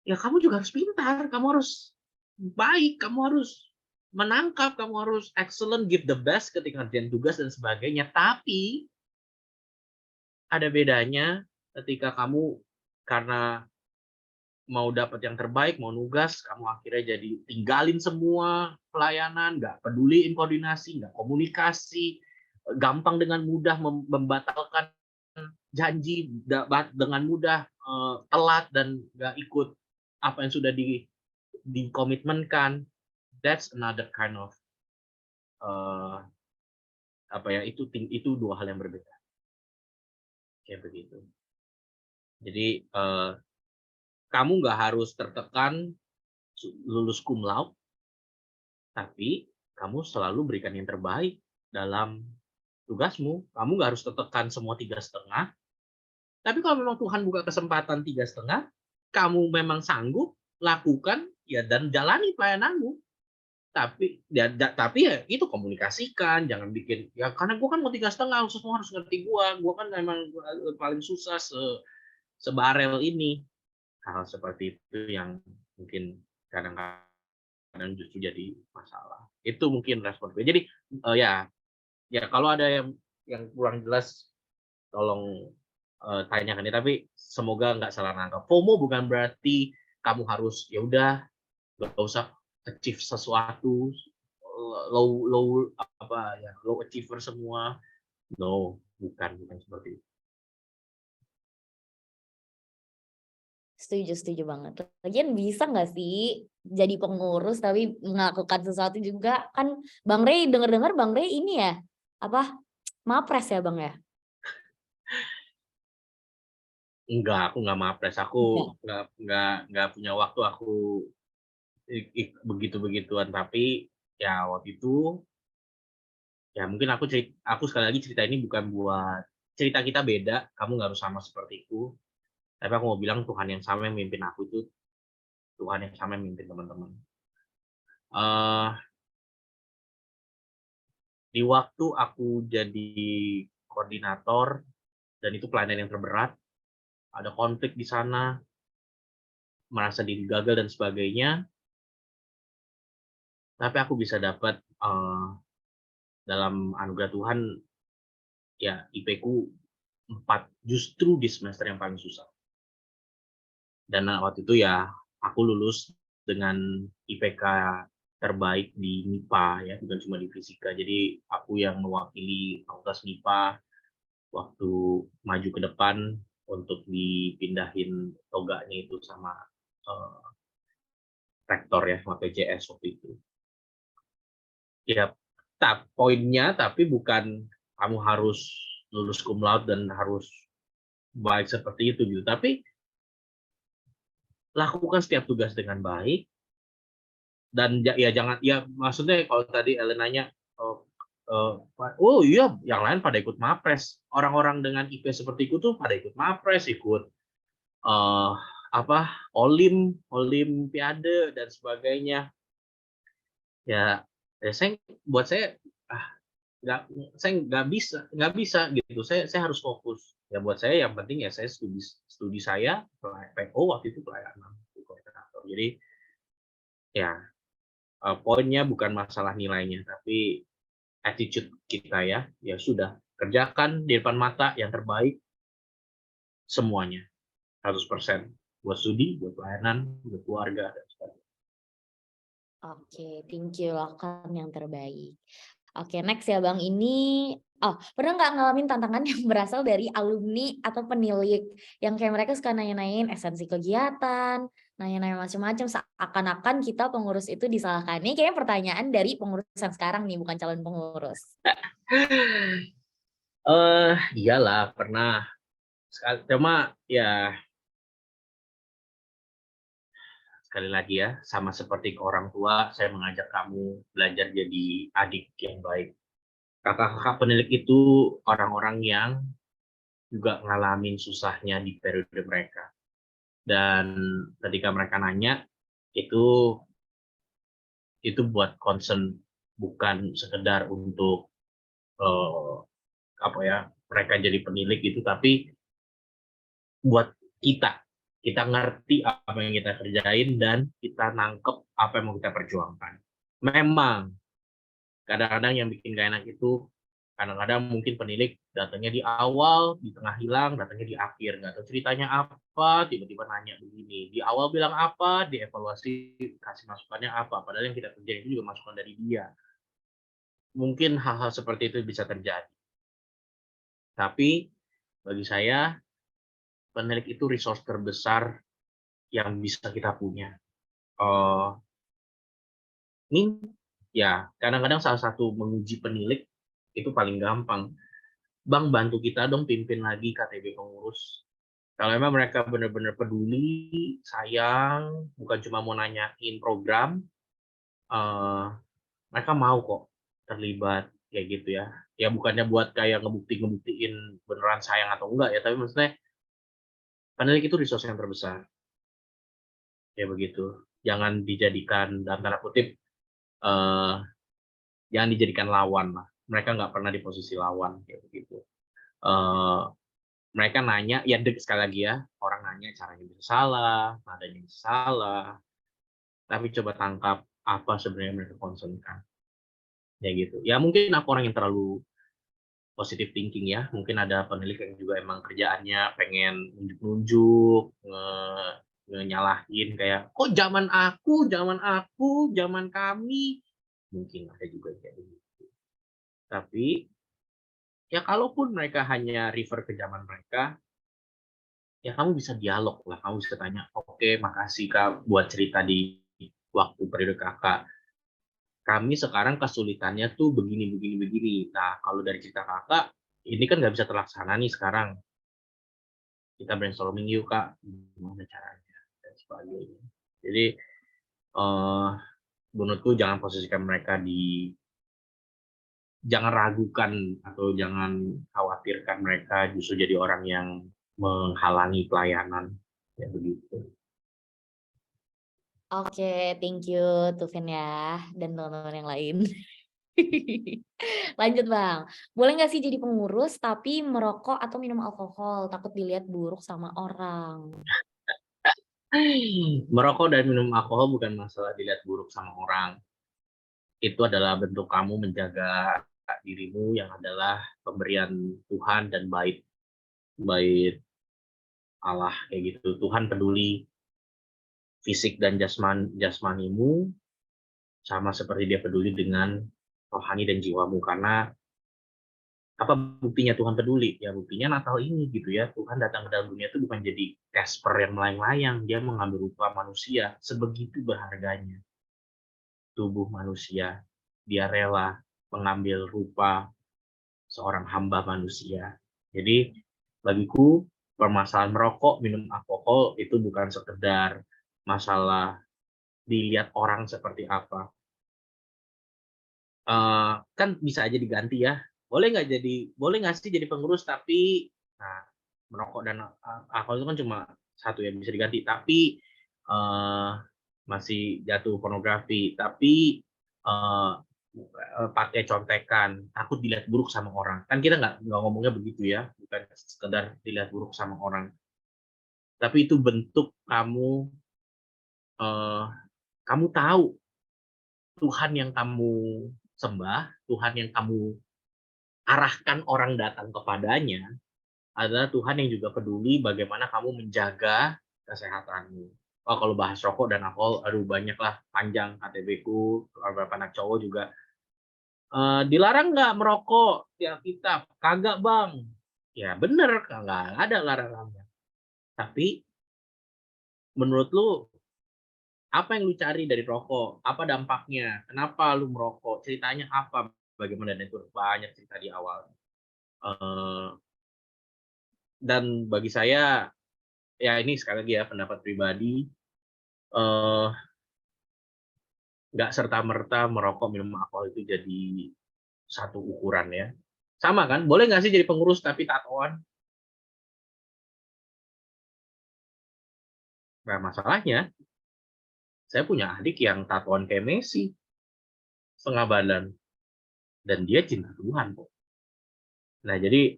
ya kamu juga harus pintar, kamu harus baik, kamu harus menangkap, kamu harus excellent, give the best ketika ngerjain tugas dan sebagainya. Tapi ada bedanya ketika kamu karena mau dapat yang terbaik, mau nugas, kamu akhirnya jadi tinggalin semua pelayanan, nggak peduliin koordinasi, nggak komunikasi, gampang dengan mudah membatalkan janji, dengan mudah telat dan nggak ikut apa yang sudah dikomitmenkan. That's another kind of apa ya, itu dua hal yang berbeda. Kayak begitu. Jadi kamu nggak harus tertekan lulus cum laude, tapi kamu selalu berikan yang terbaik dalam tugasmu. Kamu nggak harus tertekan semua 3,5. Tapi kalau memang Tuhan buka kesempatan 3,5, kamu memang sanggup lakukan ya dan jalani pelayananmu. Tapi ya itu komunikasikan, jangan bikin ya karena gue kan mau 3,5, semua harus ngerti gue kan memang paling susah sebarel ini. Hal seperti itu yang mungkin kadang-kadang justru jadi masalah. Itu mungkin respon gue. Jadi ya kalau ada yang kurang jelas tolong tanyakan ya. Tapi semoga nggak salah nangkap. FOMO bukan berarti kamu harus ya udah nggak usah achieve sesuatu, low achiever semua. No, bukan seperti itu. Setuju banget. Lagian bisa nggak sih jadi pengurus tapi melakukan sesuatu juga? Kan Bang Rey, dengar Bang Rey ini ya, apa, Mapres ya Bang ya? Enggak, aku nggak mapres. Aku nggak punya waktu aku begitu-begituan. Tapi ya waktu itu ya mungkin aku sekali lagi cerita ini bukan buat cerita kita beda, kamu nggak harus sama sepertiku, tapi aku mau bilang Tuhan yang sama yang mimpin aku itu Tuhan yang sama yang mimpin teman-teman. Eh, di waktu aku jadi koordinator dan itu pelayanan yang terberat, ada konflik di sana, merasa diri gagal dan sebagainya, tapi aku bisa dapat dalam anugerah Tuhan ya IP-ku 4 justru di semester yang paling susah. Dan waktu itu ya aku lulus dengan IPK terbaik di MIPA ya, bukan cuma di fisika. Jadi aku yang mewakili fakultas MIPA waktu maju ke depan untuk dipindahin toganya itu sama eh, rektor ya, sama PJS waktu itu. Ya, poinnya tapi bukan kamu harus lulus cum laude dan harus baik seperti itu gitu. Tapi lakukan setiap tugas dengan baik dan ya jangan ya maksudnya kalau tadi Ellen nanya oh iya yang lain pada ikut mapres, orang-orang dengan IP seperti itu tuh pada ikut mapres, ikut eh, apa olimpiade dan sebagainya ya, buat saya ah, nggak saya nggak bisa gitu, saya harus fokus ya, buat saya yang penting ya saya studi saya PO waktu itu pelayanan koordinator. Jadi ya poinnya bukan masalah nilainya tapi attitude kita ya, ya sudah kerjakan di depan mata yang terbaik semuanya 100% buat studi, buat pelayanan, buat keluarga dan sebagainya. Oke, thank you, lakukan yang terbaik. Oke, next ya Bang, pernah nggak ngalamin tantangan yang berasal dari alumni atau penilik, yang kayak mereka suka nanya-nanyain esensi kegiatan, nanya-nanya macam-macam, seakan-akan kita pengurus itu disalahkan. Ini kayaknya pertanyaan dari pengurus yang sekarang nih, bukan calon pengurus. Iyalah pernah. Cuma ya sekali lagi ya, sama seperti ke orang tua, saya mengajak kamu belajar jadi adik yang baik. Kakak-kakak penilik itu orang-orang yang juga ngalamin susahnya di periode mereka. Dan ketika mereka nanya, itu buat concern, bukan sekedar untuk eh, apa ya mereka jadi penilik itu, tapi buat kita ngerti apa yang kita kerjain dan kita nangkep apa yang mau kita perjuangkan. Memang kadang-kadang yang bikin gak enak itu kadang-kadang mungkin penilik datangnya di awal, di tengah hilang, datangnya di akhir, nggak tahu ceritanya apa, tiba-tiba nanya begini, di awal bilang apa, dievaluasi kasih masukannya apa, padahal yang kita kerjain itu juga masukan dari dia. Mungkin hal-hal seperti itu bisa terjadi, tapi bagi saya penilik itu resource terbesar yang bisa kita punya. Ini ya kadang-kadang salah satu menguji penilik itu paling gampang. Bang, bantu kita dong pimpin lagi KTB pengurus. Kalau emang mereka benar-benar peduli, sayang, bukan cuma mau nanyain program, mereka mau kok terlibat kayak gitu ya. Ya bukannya buat kayak ngebuktiin beneran sayang atau enggak ya, tapi maksudnya penilik itu resource yang terbesar. Ya begitu. Jangan dijadikan dalam tanda kutip, eh, jangan dijadikan lawan lah. Mereka nggak pernah di posisi lawan kayak begitu. Eh, Mereka nanya, ya sekali lagi ya, orang nanya caranya bisa salah, nadanya bisa salah, tapi coba tangkap apa sebenarnya mereka concernkan. Ya gitu. Ya mungkin aku orang yang terlalu positive thinking ya. Mungkin ada penilik yang juga emang kerjaannya pengen nunjuk-nunjuk, nyalahin kayak, kok zaman kami. Mungkin ada juga yang kayak gitu. Tapi ya kalaupun mereka hanya refer ke zaman mereka, ya kamu bisa dialog lah, kamu bisa tanya, oke makasih Kak buat cerita di waktu periode Kakak. Kami sekarang kesulitannya tuh begini, begini, begini. Nah, kalau dari cerita Kakak, ini kan nggak bisa terlaksana nih sekarang. Kita brainstorming yuk Kak, gimana caranya, dan sebagainya. Jadi, eh, menurutku jangan posisikan mereka jangan ragukan atau jangan khawatirkan mereka justru jadi orang yang menghalangi pelayanan, ya begitu. Oke, thank you Tufin ya, dan teman-teman yang lain. Lanjut Bang, boleh nggak sih jadi pengurus tapi merokok atau minum alkohol, takut dilihat buruk sama orang? Merokok dan minum alkohol bukan masalah dilihat buruk sama orang. Itu adalah bentuk kamu menjaga dirimu yang adalah pemberian Tuhan dan bait Allah kayak gitu. Tuhan peduli fisik dan jasmanimu sama seperti dia peduli dengan rohani dan jiwamu. Karena apa buktinya Tuhan peduli? Ya buktinya Natal ini gitu ya. Tuhan datang ke dalam dunia itu bukan jadi Casper yang melayang-layang, dia mengambil rupa manusia. Sebegitu berharganya tubuh manusia. Dia rela mengambil rupa seorang hamba manusia. Jadi bagiku permasalahan merokok, minum alkohol itu bukan sekedar masalah dilihat orang seperti apa. Kan bisa aja diganti ya. Boleh nggak sih jadi pengurus tapi merokok dan alkohol itu kan cuma satu yang bisa diganti. Tapi masih jatuh pornografi. Tapi pakai contekan, takut dilihat buruk sama orang. Kan kita nggak ngomongnya begitu ya, bukan sekedar dilihat buruk sama orang. Tapi itu bentuk kamu tahu Tuhan yang kamu sembah, Tuhan yang kamu arahkan orang datang kepadanya adalah Tuhan yang juga peduli bagaimana kamu menjaga kesehatanmu. Oh, kalau bahas rokok dan alkohol, aduh banyak lah, panjang KTB-ku, beberapa anak cowok juga. Dilarang nggak merokok di Alkitab? Kagak bang. Ya bener, nggak ada larangannya. Tapi menurut lu, apa yang lu cari dari rokok? Apa dampaknya? Kenapa lu merokok? Ceritanya apa? Bagaimana? Dan itu banyak cerita di awal. Dan bagi saya, ya ini sekali lagi ya pendapat pribadi, nggak serta-merta merokok, minum alkohol itu jadi satu ukuran ya. Sama kan? Boleh nggak sih jadi pengurus tapi tatoan? Nah, masalahnya, saya punya adik yang tatoan kayak Messi, setengah badan. Dan dia cinta Tuhan kok. Nah, jadi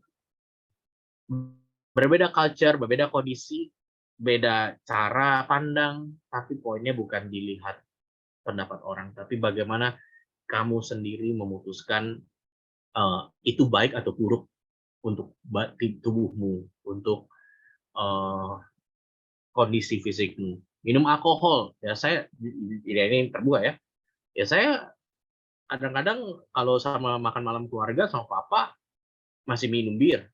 berbeda culture, berbeda kondisi, beda cara pandang, tapi poinnya bukan dilihat pendapat orang, tapi bagaimana kamu sendiri memutuskan itu baik atau buruk untuk tubuhmu, untuk kondisi fisikmu. Minum alkohol, ya saya ini terbuka ya. Ya saya kadang-kadang kalau sama makan malam keluarga sama papa masih minum bir.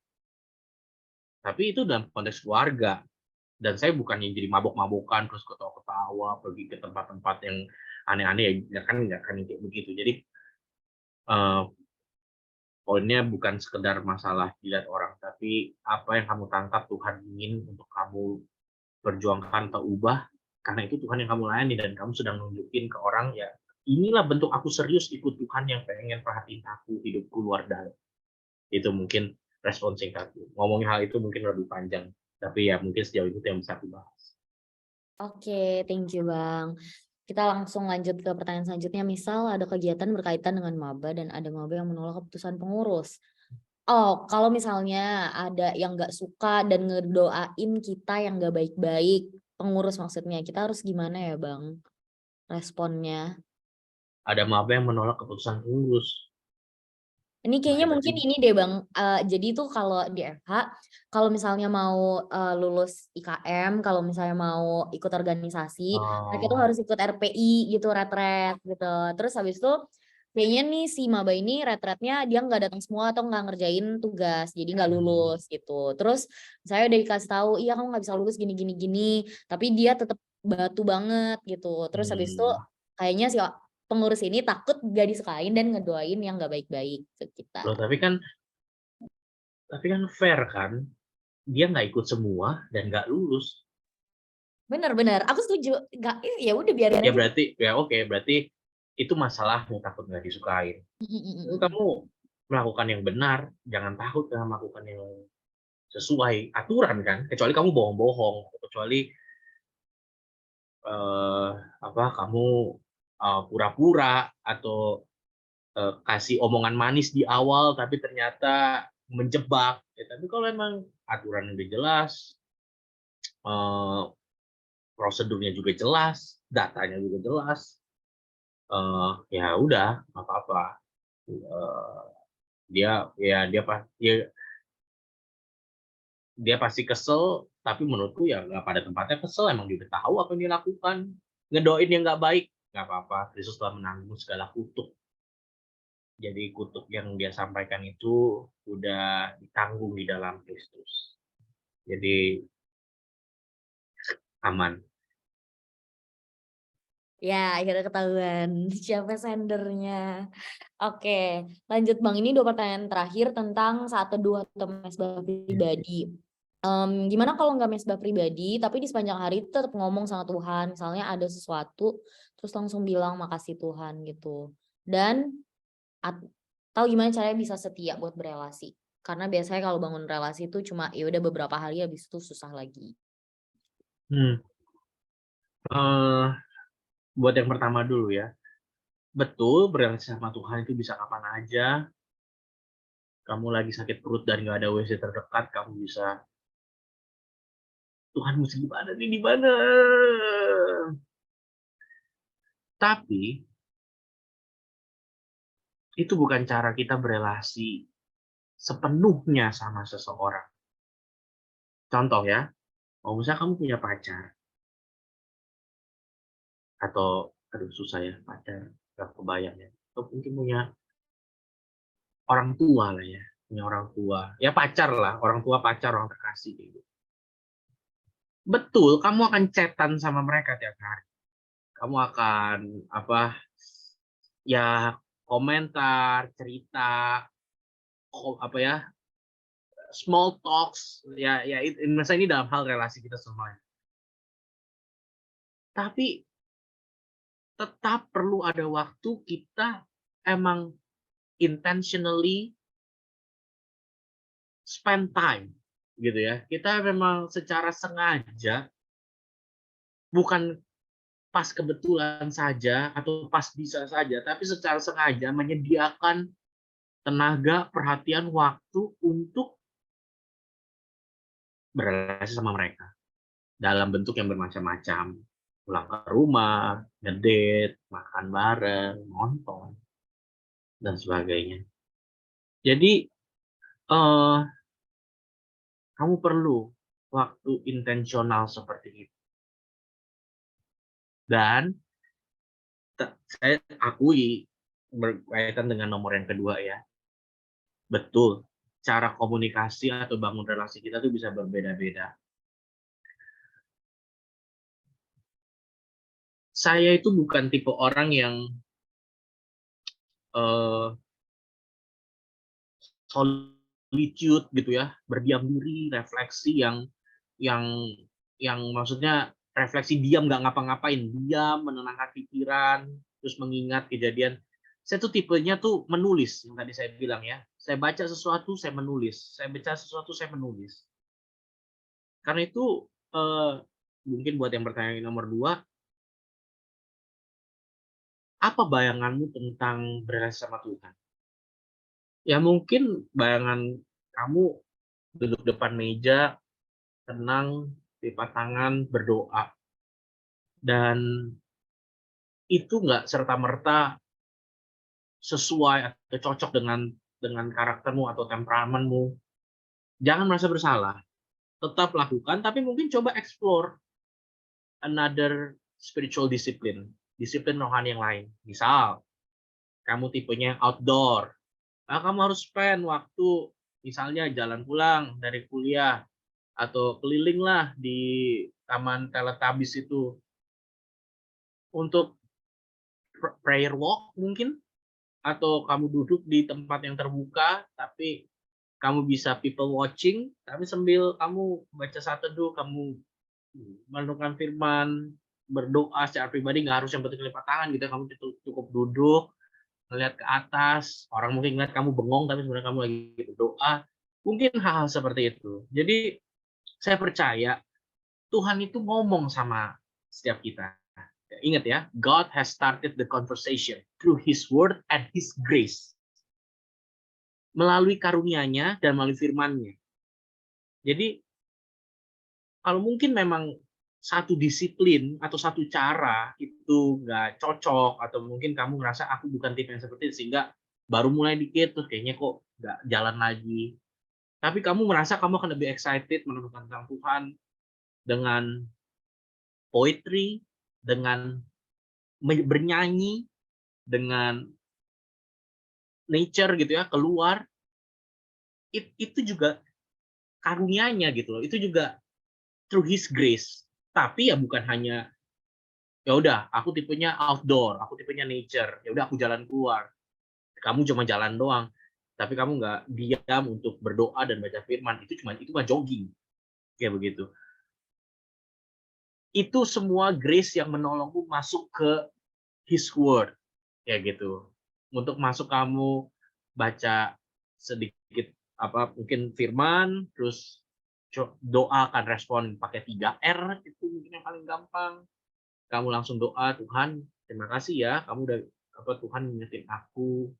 Tapi itu dalam konteks keluarga. Dan saya bukan yang jadi mabok-mabokan terus ketawa-ketawa pergi ke tempat-tempat yang aneh-aneh ya kan nggak kan kayak begitu. Jadi poinnya bukan sekedar masalah dilihat orang, tapi apa yang kamu tangkap Tuhan ingin untuk kamu perjuangkan atau ubah, karena itu Tuhan yang kamu layani dan kamu sedang nunjukin ke orang ya inilah bentuk aku serius ikut Tuhan yang pengen perhatiin aku, hidupku luar dalam. Itu mungkin respon singkatku. Ngomongin hal itu mungkin lebih panjang, tapi ya mungkin sejauh itu yang bisa aku bahas. Oke, thank you Bang. Kita langsung lanjut ke pertanyaan selanjutnya. Misal ada kegiatan berkaitan dengan maba dan ada maba yang menolak keputusan pengurus. Oh, kalau misalnya ada yang nggak suka dan ngedoain kita yang nggak baik-baik, pengurus maksudnya, kita harus gimana ya Bang responnya? Ada maba yang menolak keputusan pengurus. Ini kayaknya Nah, mungkin ini deh Bang, jadi tuh kalau di FH, kalau misalnya mau lulus IKM, kalau misalnya mau ikut organisasi, mereka tuh harus ikut RPI gitu, retret gitu. Terus habis itu kayaknya nih si maba ini retretnya dia nggak datang semua atau nggak ngerjain tugas, jadi nggak lulus gitu. Terus saya udah dikasih tahu, iya kamu nggak bisa lulus gini gini gini, tapi dia tetap batu banget gitu. Terus habis itu kayaknya si pengurus ini takut gak disukain dan ngedoain yang gak baik-baik ke kita. Loh, tapi kan fair kan? Dia nggak ikut semua dan nggak lulus. Benar-benar, aku setuju. Nggak, ya udah biarin Ya aja. berarti ya oke, berarti itu masalahmu takut nggak disukain. Kamu melakukan yang benar, jangan takut dengan melakukan yang sesuai aturan kan, kecuali kamu bohong-bohong, kecuali eh, kamu pura-pura atau kasih omongan manis di awal tapi ternyata menjebak. Ya, tapi kalau emang aturan udah jelas, eh, prosedurnya juga jelas, datanya juga jelas, ya udah nggak apa-apa. Eh, dia pasti kesel, tapi menurutku ya nggak pada tempatnya kesel, emang dia udah tahu apa yang dia lakukan, ngedoain yang nggak baik, nggak apa-apa. Kristus telah menanggung segala kutuk, jadi kutuk yang dia sampaikan itu udah ditanggung di dalam Kristus, jadi aman. Ya, akhirnya ketahuan siapa sendernya. Oke, lanjut Bang. Ini 2 pertanyaan terakhir tentang saat teduh atau mesbah pribadi. Gimana kalau nggak mesbah pribadi, tapi di sepanjang hari tetap ngomong sama Tuhan, misalnya ada sesuatu, terus langsung bilang makasih Tuhan gitu. Dan tahu gimana caranya bisa setia buat berelasi. Karena biasanya kalau bangun relasi itu cuma ya udah beberapa hari habis itu susah lagi. Hmm. Buat yang pertama dulu ya, betul berelasi sama Tuhan itu bisa kapan aja. Kamu lagi sakit perut dan nggak ada WC terdekat, kamu bisa, Tuhan mesti gimana nih, di mana? Tapi itu bukan cara kita berelasi sepenuhnya sama seseorang. Contoh ya, kalau misalnya kamu punya pacar, atau aduh susah ya pacar, nggak kebayang ya. Atau mungkin punya orang tua lah ya, punya orang tua, ya pacar lah, orang tua pacar, orang terkasih gitu. Betul, kamu akan chatan sama mereka tiap hari. Kamu akan ya komentar, cerita, small talks, misalnya ini dalam hal relasi kita semuanya. Tapi tetap perlu ada waktu kita emang intentionally spend time gitu ya. Kita memang secara sengaja, bukan pas kebetulan saja atau pas bisa saja, tapi secara sengaja menyediakan tenaga, perhatian, waktu untuk berrelasi sama mereka dalam bentuk yang bermacam-macam. Pulang ke rumah, ngedate, makan bareng, nonton, dan sebagainya. Jadi kamu perlu waktu intensional seperti itu. Dan saya akui, berkaitan dengan nomor yang kedua ya, betul, cara komunikasi atau bangun relasi kita tuh bisa berbeda-beda. Saya itu bukan tipe orang yang solitude gitu ya, berdiam diri, refleksi yang maksudnya refleksi diam, nggak ngapa-ngapain, diam, menenangkan pikiran, terus mengingat kejadian. Saya tuh tipenya tuh menulis, yang tadi saya bilang ya. Saya baca sesuatu, saya menulis. Saya baca sesuatu, saya menulis. Karena itu mungkin buat yang pertanyaan nomor 2, apa bayanganmu tentang berrelasi sama Tuhan? Ya mungkin bayangan kamu duduk depan meja, tenang, lipat tangan, berdoa. Dan itu nggak serta-merta sesuai atau cocok dengan karaktermu atau temperamenmu. Jangan merasa bersalah. Tetap lakukan, tapi mungkin coba explore another spiritual discipline. Disiplin rohani yang lain. Misal, kamu tipenya outdoor. Kamu harus spend waktu, misalnya jalan pulang dari kuliah, atau kelilinglah di Taman Teletubbies itu. Untuk prayer walk mungkin, atau kamu duduk di tempat yang terbuka, tapi kamu bisa people watching, tapi sambil kamu baca saat teduh, kamu merenungkan firman, berdoa secara pribadi, nggak harus yang penting lipat tangan gitu, kamu cukup duduk, ngelihat ke atas, orang mungkin ngeliat kamu bengong, tapi sebenarnya kamu lagi berdoa, mungkin hal-hal seperti itu. Jadi, saya percaya Tuhan itu ngomong sama setiap kita. Ingat ya, God has started the conversation through His word and His grace. Melalui karunia-Nya dan melalui firman-Nya. Jadi, kalau mungkin memang satu disiplin atau satu cara itu nggak cocok, atau mungkin kamu ngerasa aku bukan tipe yang seperti itu, sehingga baru mulai dikit terus kayaknya kok nggak jalan lagi. Tapi kamu merasa kamu akan lebih excited menemukan tentang Tuhan dengan poetry, dengan bernyanyi, dengan nature gitu ya, keluar, itu juga karunia-Nya gitu loh. Itu juga through His grace. Tapi ya bukan hanya ya udah aku tipenya outdoor, aku tipenya nature, ya udah aku jalan keluar. Kamu cuma jalan doang, tapi kamu nggak diam untuk berdoa dan baca firman, itu cuma jogging, kayak begitu. Itu semua grace yang menolongmu masuk ke His word, kayak gitu. Untuk masuk kamu baca sedikit mungkin firman, terus doa akan respon pakai 3R, itu mungkin yang paling gampang. Kamu langsung doa, Tuhan, terima kasih ya, kamu udah Tuhan ngingetin aku,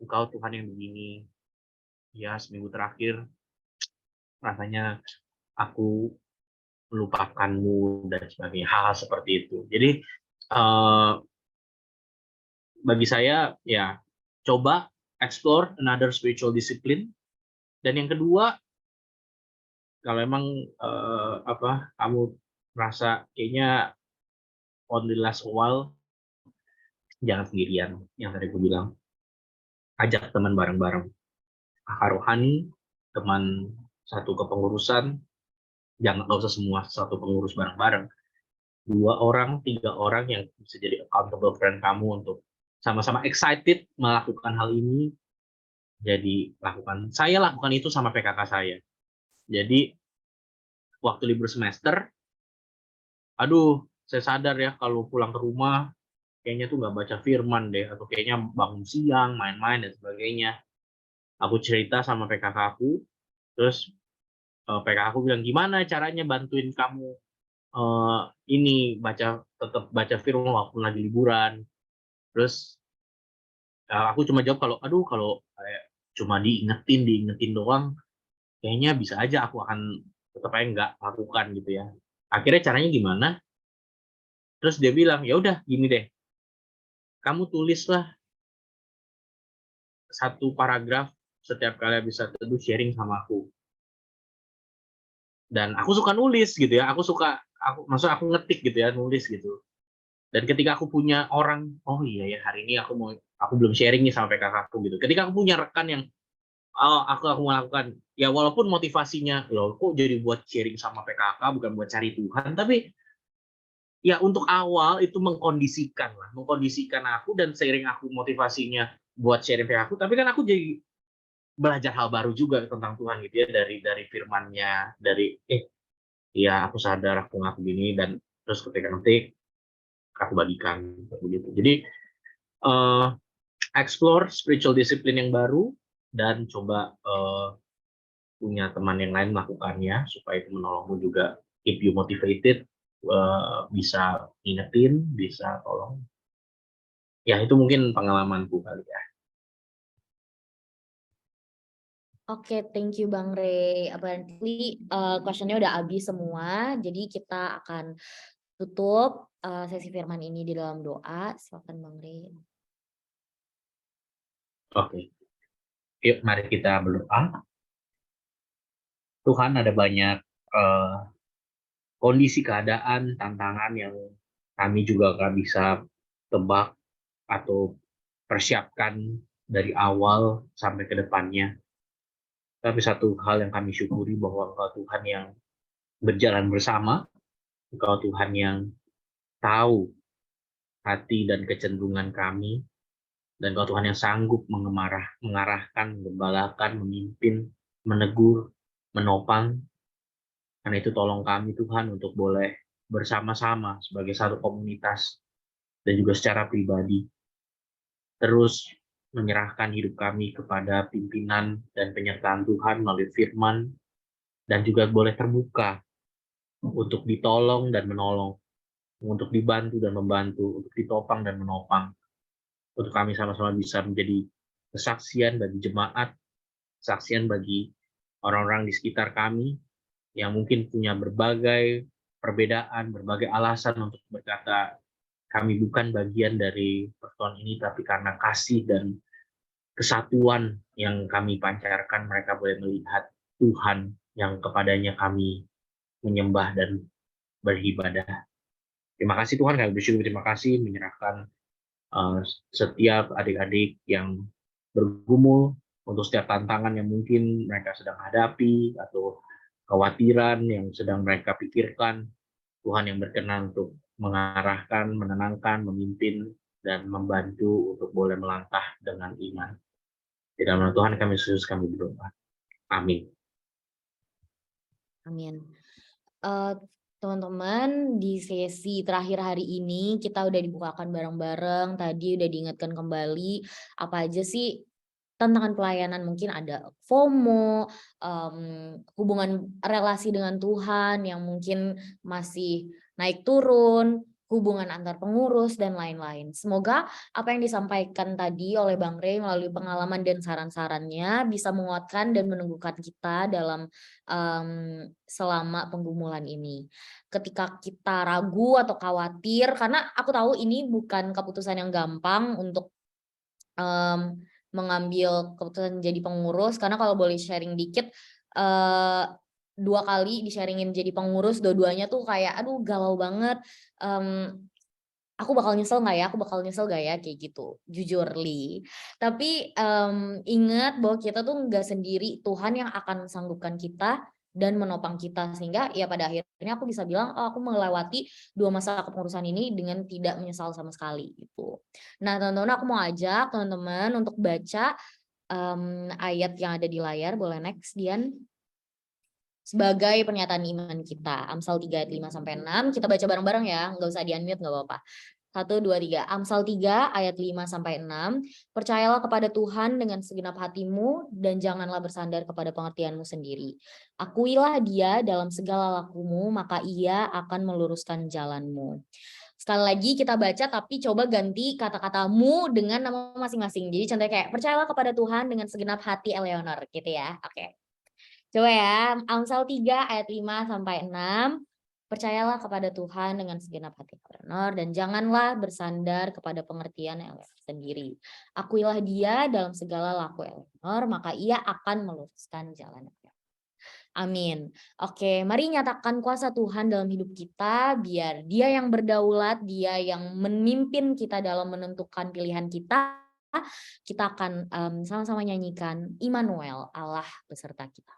Engkau Tuhan yang begini. Ya, seminggu terakhir rasanya aku melupakanmu dan sebagainya, hal-hal seperti itu. Jadi bagi saya ya coba explore another spiritual discipline. Dan yang kedua, kalau emang kamu merasa kayaknya on the last while, jangan sendirian. Yang tadi aku bilang, ajak teman bareng-bareng. Kakak rohani, teman satu kepengurusan, nggak usah semua satu pengurus bareng-bareng. 2 orang, 3 orang yang bisa jadi accountable friend kamu untuk sama-sama excited melakukan hal ini. Jadi saya lakukan itu sama PKK saya. Jadi waktu libur semester, aduh, saya sadar ya kalau pulang ke rumah kayaknya tuh nggak baca firman deh, atau kayaknya bangun siang, main-main dan sebagainya. Aku cerita sama PKK aku, terus PKK aku bilang, gimana caranya bantuin kamu ini tetap baca firman walaupun lagi liburan. Terus aku cuma jawab kalau kayak cuma diingetin doang, kayaknya bisa aja aku akan tetap aja nggak lakukan gitu ya. Akhirnya caranya gimana? Terus dia bilang, ya udah gini deh, kamu tulislah 1 paragraf setiap kali habis teduh sharing sama aku. Dan aku suka nulis gitu ya, maksudnya aku ngetik gitu ya, nulis gitu. Dan ketika aku punya orang, oh iya ya hari ini aku belum sharing nih sama PKK aku gitu. Ketika aku punya rekan yang aku melakukan, ya walaupun motivasinya loh kok jadi buat sharing sama PKK bukan buat cari Tuhan, tapi ya untuk awal itu mengkondisikan aku, dan seiring aku motivasinya buat sharing PKK aku, tapi kan aku jadi belajar hal baru juga tentang Tuhan gitu ya, dari firman-Nya, dari iya aku sadar aku ngaku gini, dan terus ketika ngetik aku bagikan begitu. Jadi explore spiritual discipline yang baru dan coba punya teman yang lain melakukannya supaya itu menolongmu juga, keep you motivated, bisa ingetin, bisa tolong. Ya itu mungkin pengalamanku kali ya. Oke, thank you Bang Rey. Apparently question-nya udah habis semua, jadi kita akan tutup sesi firman ini di dalam doa. Silakan Bang Rey. Oke. Yuk mari kita berdoa. Tuhan, ada banyak kondisi keadaan, tantangan yang kami juga nggak bisa tebak atau persiapkan dari awal sampai ke depannya. Tapi satu hal yang kami syukuri bahwa Engkau Tuhan yang berjalan bersama, Engkau Tuhan yang tahu hati dan kecenderungan kami, dan Engkau Tuhan yang sanggup mengarahkan, menggembalakan, memimpin, menegur, menopang. Karena itu tolong kami Tuhan untuk boleh bersama-sama sebagai satu komunitas dan juga secara pribadi terus menyerahkan hidup kami kepada pimpinan dan penyertaan Tuhan melalui firman dan juga boleh terbuka untuk ditolong dan menolong, untuk dibantu dan membantu, untuk ditopang dan menopang, untuk kami sama-sama bisa menjadi kesaksian bagi jemaat, kesaksian bagi orang-orang di sekitar kami yang mungkin punya berbagai perbedaan, berbagai alasan untuk berkata, kami bukan bagian dari persekutuan ini, tapi karena kasih dan kesatuan yang kami pancarkan, mereka boleh melihat Tuhan yang kepadanya kami menyembah dan beribadah. Terima kasih Tuhan, kami bersyukur, terima kasih menyerahkan setiap adik-adik yang bergumul untuk setiap tantangan yang mungkin mereka sedang hadapi atau kekhawatiran yang sedang mereka pikirkan. Tuhan yang berkenan untuk mengarahkan, menenangkan, memimpin, dan membantu untuk boleh melangkah dengan iman. Di dalam nama Tuhan kami Yesus kami berdoa. Amin. Amin. Teman-teman, di sesi terakhir hari ini kita udah dibukakan bareng-bareng, tadi udah diingatkan kembali apa aja sih tantangan pelayanan, mungkin ada FOMO, hubungan relasi dengan Tuhan yang mungkin masih naik turun, hubungan antar pengurus, dan lain-lain. Semoga apa yang disampaikan tadi oleh Bang Rey melalui pengalaman dan saran-sarannya bisa menguatkan dan menumbuhkan kita dalam selama penggumulan ini. Ketika kita ragu atau khawatir, karena aku tahu ini bukan keputusan yang gampang untuk mengambil keputusan jadi pengurus, karena kalau boleh sharing dikit, 2 kali di-sharing-in jadi pengurus, dua-duanya tuh kayak aduh galau banget, aku bakal nyesel nggak ya kayak gitu, jujur Li. Tapi ingat bahwa kita tuh nggak sendiri, Tuhan yang akan mensanggupkan kita dan menopang kita, sehingga ya pada akhirnya aku bisa bilang aku melewati 2 masa kepengurusan ini dengan tidak menyesal sama sekali gitu. Nah teman-teman, aku mau ajak teman-teman untuk baca ayat yang ada di layar, boleh next Dian. Sebagai pernyataan iman kita, Amsal 3 ayat 5-6, kita baca bareng-bareng ya, nggak usah di-unmute, nggak apa-apa. 1, 2, 3. Amsal 3 ayat 5-6. Percayalah kepada Tuhan dengan segenap hatimu dan janganlah bersandar kepada pengertianmu sendiri. Akuilah Dia dalam segala lakumu, maka Ia akan meluruskan jalanmu. Sekali lagi kita baca, tapi coba ganti kata-katamu dengan nama masing-masing. Jadi contohnya kayak percayalah kepada Tuhan dengan segenap hati Eleanor gitu ya. Oke. Coba ya, Amsal 3 ayat 5-6. Percayalah kepada Tuhan dengan segenap hati Eleanor dan janganlah bersandar kepada pengertian Eleanor sendiri. Akuilah Dia dalam segala laku Eleanor, maka Ia akan meluruskan jalannya. Amin. Oke, mari nyatakan kuasa Tuhan dalam hidup kita, biar Dia yang berdaulat, Dia yang memimpin kita dalam menentukan pilihan kita. Kita akan sama-sama nyanyikan Immanuel, Allah beserta kita.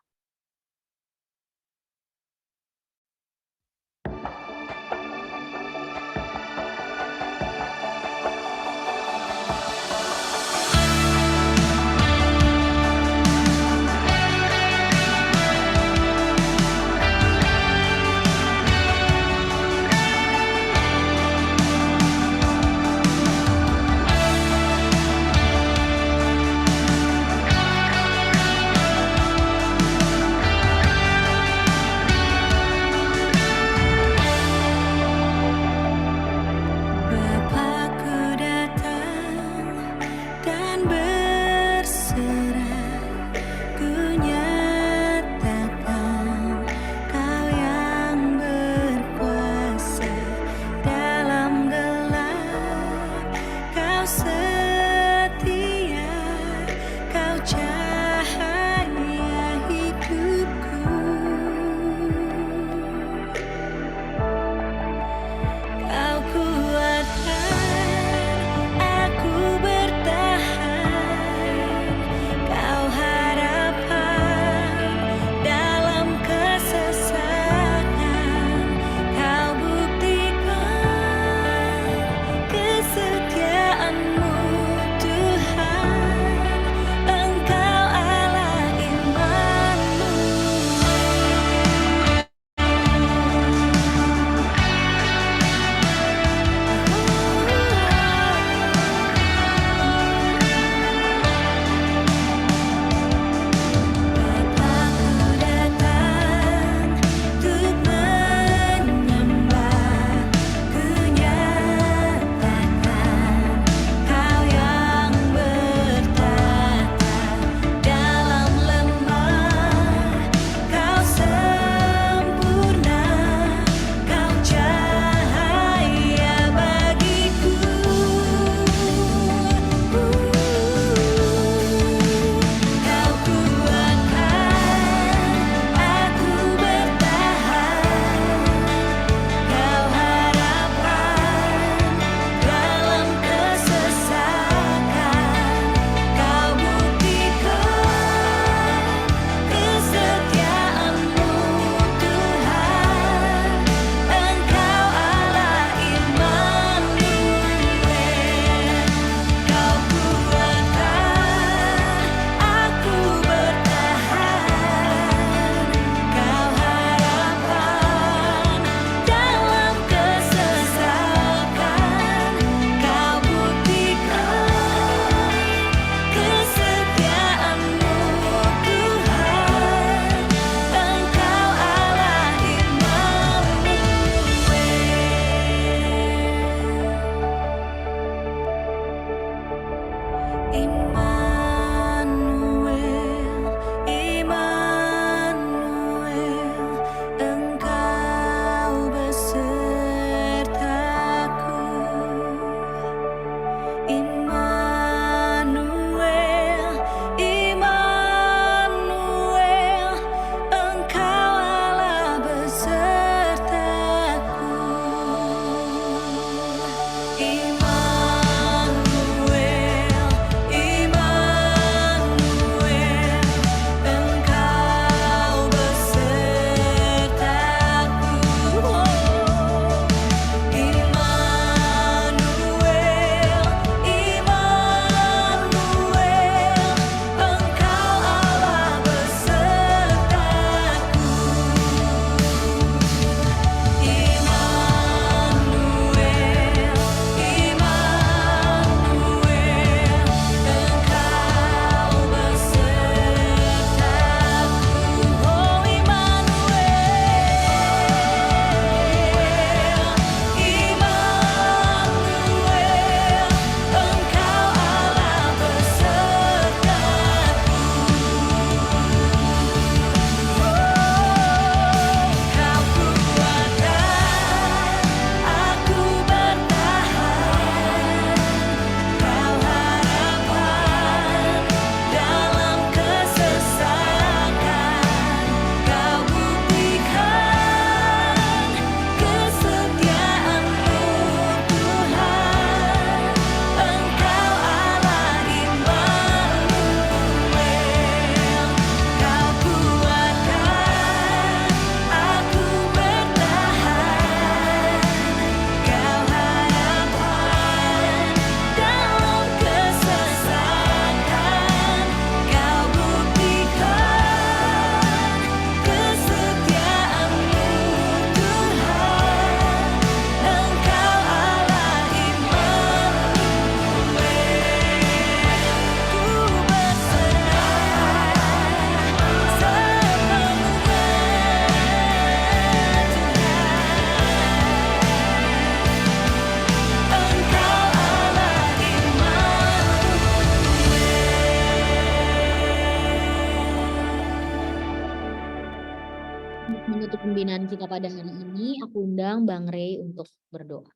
pembinaan kita pada hari ini, aku undang Bang Rey untuk berdoa.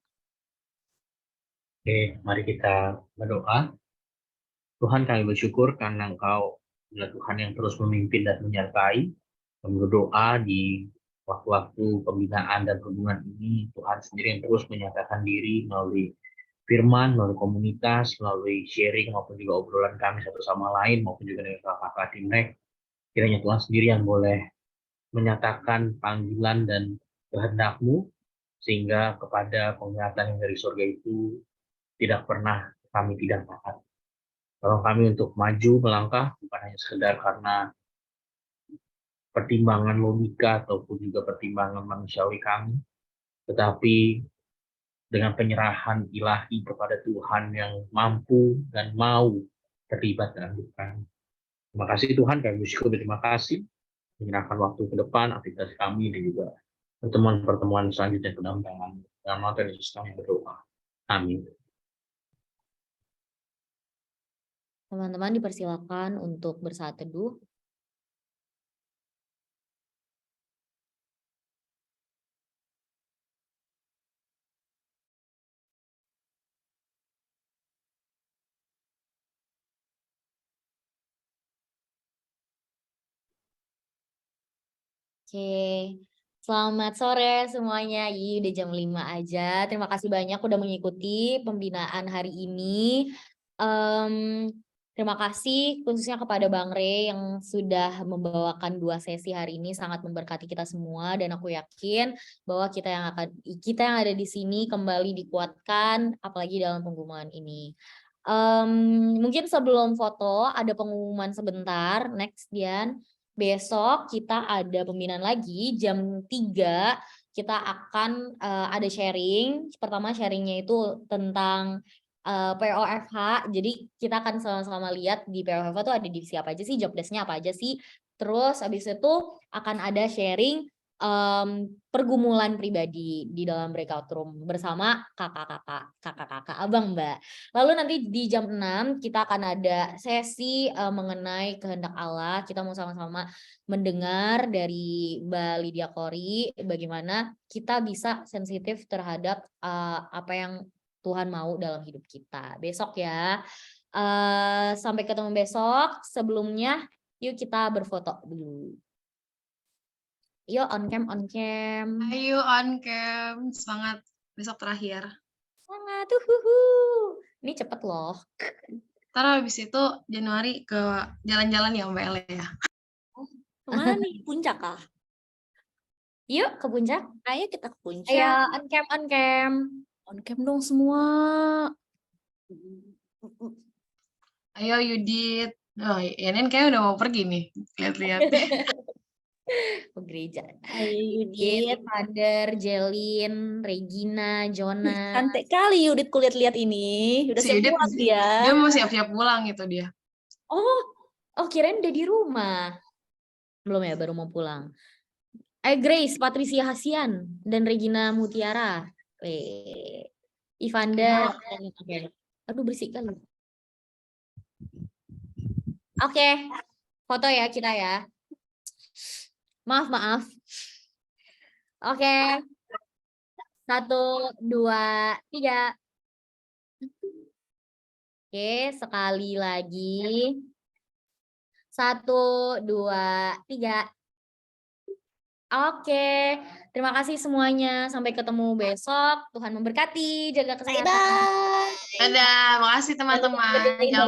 Oke, mari kita berdoa. Tuhan, kami bersyukur karena Engkau adalah Tuhan yang terus memimpin dan menyertai. Kami berdoa di waktu-waktu pembinaan dan hubungan ini, Tuhan sendiri yang terus menyatakan diri melalui firman, melalui komunitas, melalui sharing, maupun juga obrolan kami satu sama lain, maupun juga dengan kakak-kakak Timrek. Kiranya Tuhan sendiri yang boleh menyatakan panggilan dan kehendak-Mu, sehingga kepada penglihatan yang dari surga itu tidak pernah kami tidak taat. Tolong kami untuk maju melangkah, bukan hanya sekedar karena pertimbangan logika ataupun juga pertimbangan manusiawi kami, tetapi dengan penyerahan ilahi kepada Tuhan yang mampu dan mau terlibat dalam hidup kami. Terima kasih Tuhan, kami bersyukur, terima kasih menyerahkan waktu ke depan, aktivitas kami dan juga pertemuan-pertemuan selanjutnya ke dalam tangan. Dalam nama Tuhan Yesus kami berdoa. Amin. Teman-teman dipersilakan untuk bersaat teduh. Oke, selamat sore semuanya. Udah jam 5 aja. Terima kasih banyak udah mengikuti pembinaan hari ini. Terima kasih khususnya kepada Bang Rey yang sudah membawakan 2 sesi hari ini, sangat memberkati kita semua, dan aku yakin bahwa kita yang ada di sini kembali dikuatkan, apalagi dalam pengumuman ini. Mungkin sebelum foto ada pengumuman sebentar. Next, Dian. Besok kita ada pembinaan lagi jam 3. Kita akan ada sharing. Pertama sharingnya itu tentang POFH. Jadi kita akan sama-sama lihat di POFH itu ada divisi apa aja sih, job desk-nya apa aja sih. Terus habis itu akan ada sharing pergumulan pribadi di dalam breakout room bersama kakak-kakak, abang mbak. Lalu nanti di jam 6 kita akan ada sesi mengenai kehendak Allah. Kita mau sama-sama mendengar dari Mbak Lydia Kori bagaimana kita bisa sensitif terhadap apa yang Tuhan mau dalam hidup kita. Besok ya. Sampai ketemu besok. Sebelumnya yuk kita berfoto dulu. Yuk on cam. Ayo on cam, semangat besok terakhir. Semangat, ini cepet loh. Ntar habis itu Januari ke jalan-jalan ya Mbak Ele ya. Kemana nih? Puncak kah? Yuk ke puncak. Ayo kita ke puncak. Ayo on cam. On cam dong semua. Ayo Yudit. Oh, Yanin kayaknya udah mau pergi nih. Lihat-lihat. Ke gereja. Ayo Yudit. Father, Jelin, Regina, Jonah. Cantik kali Yudit kulit lihat ini. Udah Si siap Yudit, pulang dia. Dia mau siap-siap pulang gitu dia. Oh kirain udah di rumah. Belum ya, baru mau pulang. Grace, Patricia Hasian, dan Regina Mutiara. Ivanda. Aduh berisik kali. Oke, foto ya kita ya. Maaf. Oke. 1, 2, 3. Oke, sekali lagi. 1, 2, 3. Oke, terima kasih semuanya. Sampai ketemu besok. Tuhan memberkati. Jaga kesehatan. Bye. Dadah, makasih teman-teman. Bye-bye. Jangan